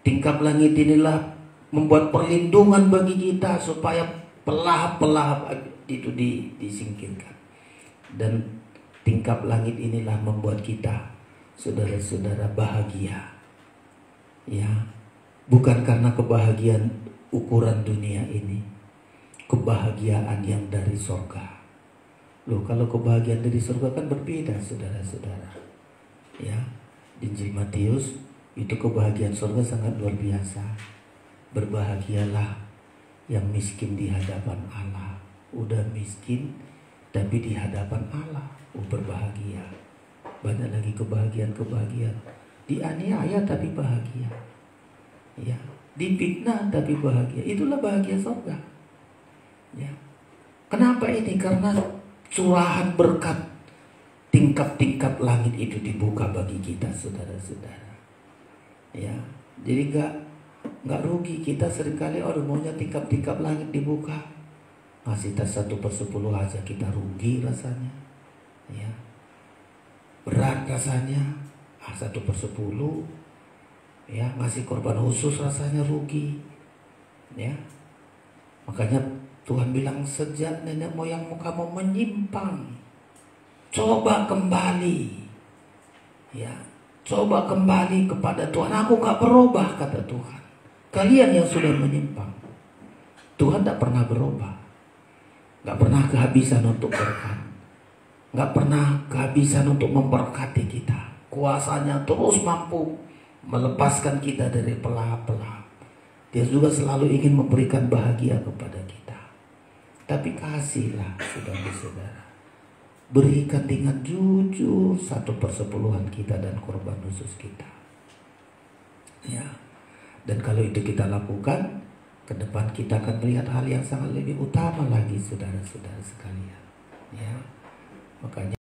tingkap langit inilah membuat perlindungan bagi kita supaya pelahap-pelahap itu disingkirkan. Dan tingkap langit inilah membuat kita, saudara-saudara, bahagia. Ya, bukan karena kebahagiaan ukuran dunia ini, kebahagiaan yang dari surga. Loh, kalau kebahagiaan dari surga kan berbeda, saudara-saudara. Ya, di Injil Matius itu kebahagiaan surga sangat luar biasa. Berbahagialah yang miskin di hadapan Allah. Udah miskin tapi di hadapan Allah, berbahagia. Banyak lagi kebahagiaan. Dianiaya tapi bahagia. Ya, difitnah tapi bahagia. Itulah bahagia surga. Ya. Kenapa ini? Karena curahan berkat tingkap-tingkap langit itu dibuka bagi kita, saudara-saudara. Ya, jadi nggak rugi kita seringkali maunya tingkap-tingkap langit dibuka, ngasih tas 1/10 aja kita rugi rasanya. Ya, berat rasanya 1/10. Ya, ngasih korban khusus rasanya rugi. Ya, makanya Tuhan bilang, sejak nenek moyangmu kamu menyimpang, coba kembali. Ya, coba kembali kepada Tuhan. Aku gak berubah, kata Tuhan. Kalian yang sudah menyimpang, Tuhan tak pernah berubah. Gak pernah kehabisan untuk berkat. Gak pernah kehabisan untuk memberkati kita. Kuasanya terus mampu melepaskan kita dari pelahap-pelahap. Dia juga selalu ingin memberikan bahagia kepada kita. Tapi kasihlah, saudara-saudara, berikan dengan jujur 1/10 kita dan korban khusus kita. Ya, dan kalau itu kita lakukan, ke depan kita akan melihat hal yang sangat lebih utama lagi, saudara-saudara sekalian. Ya, makanya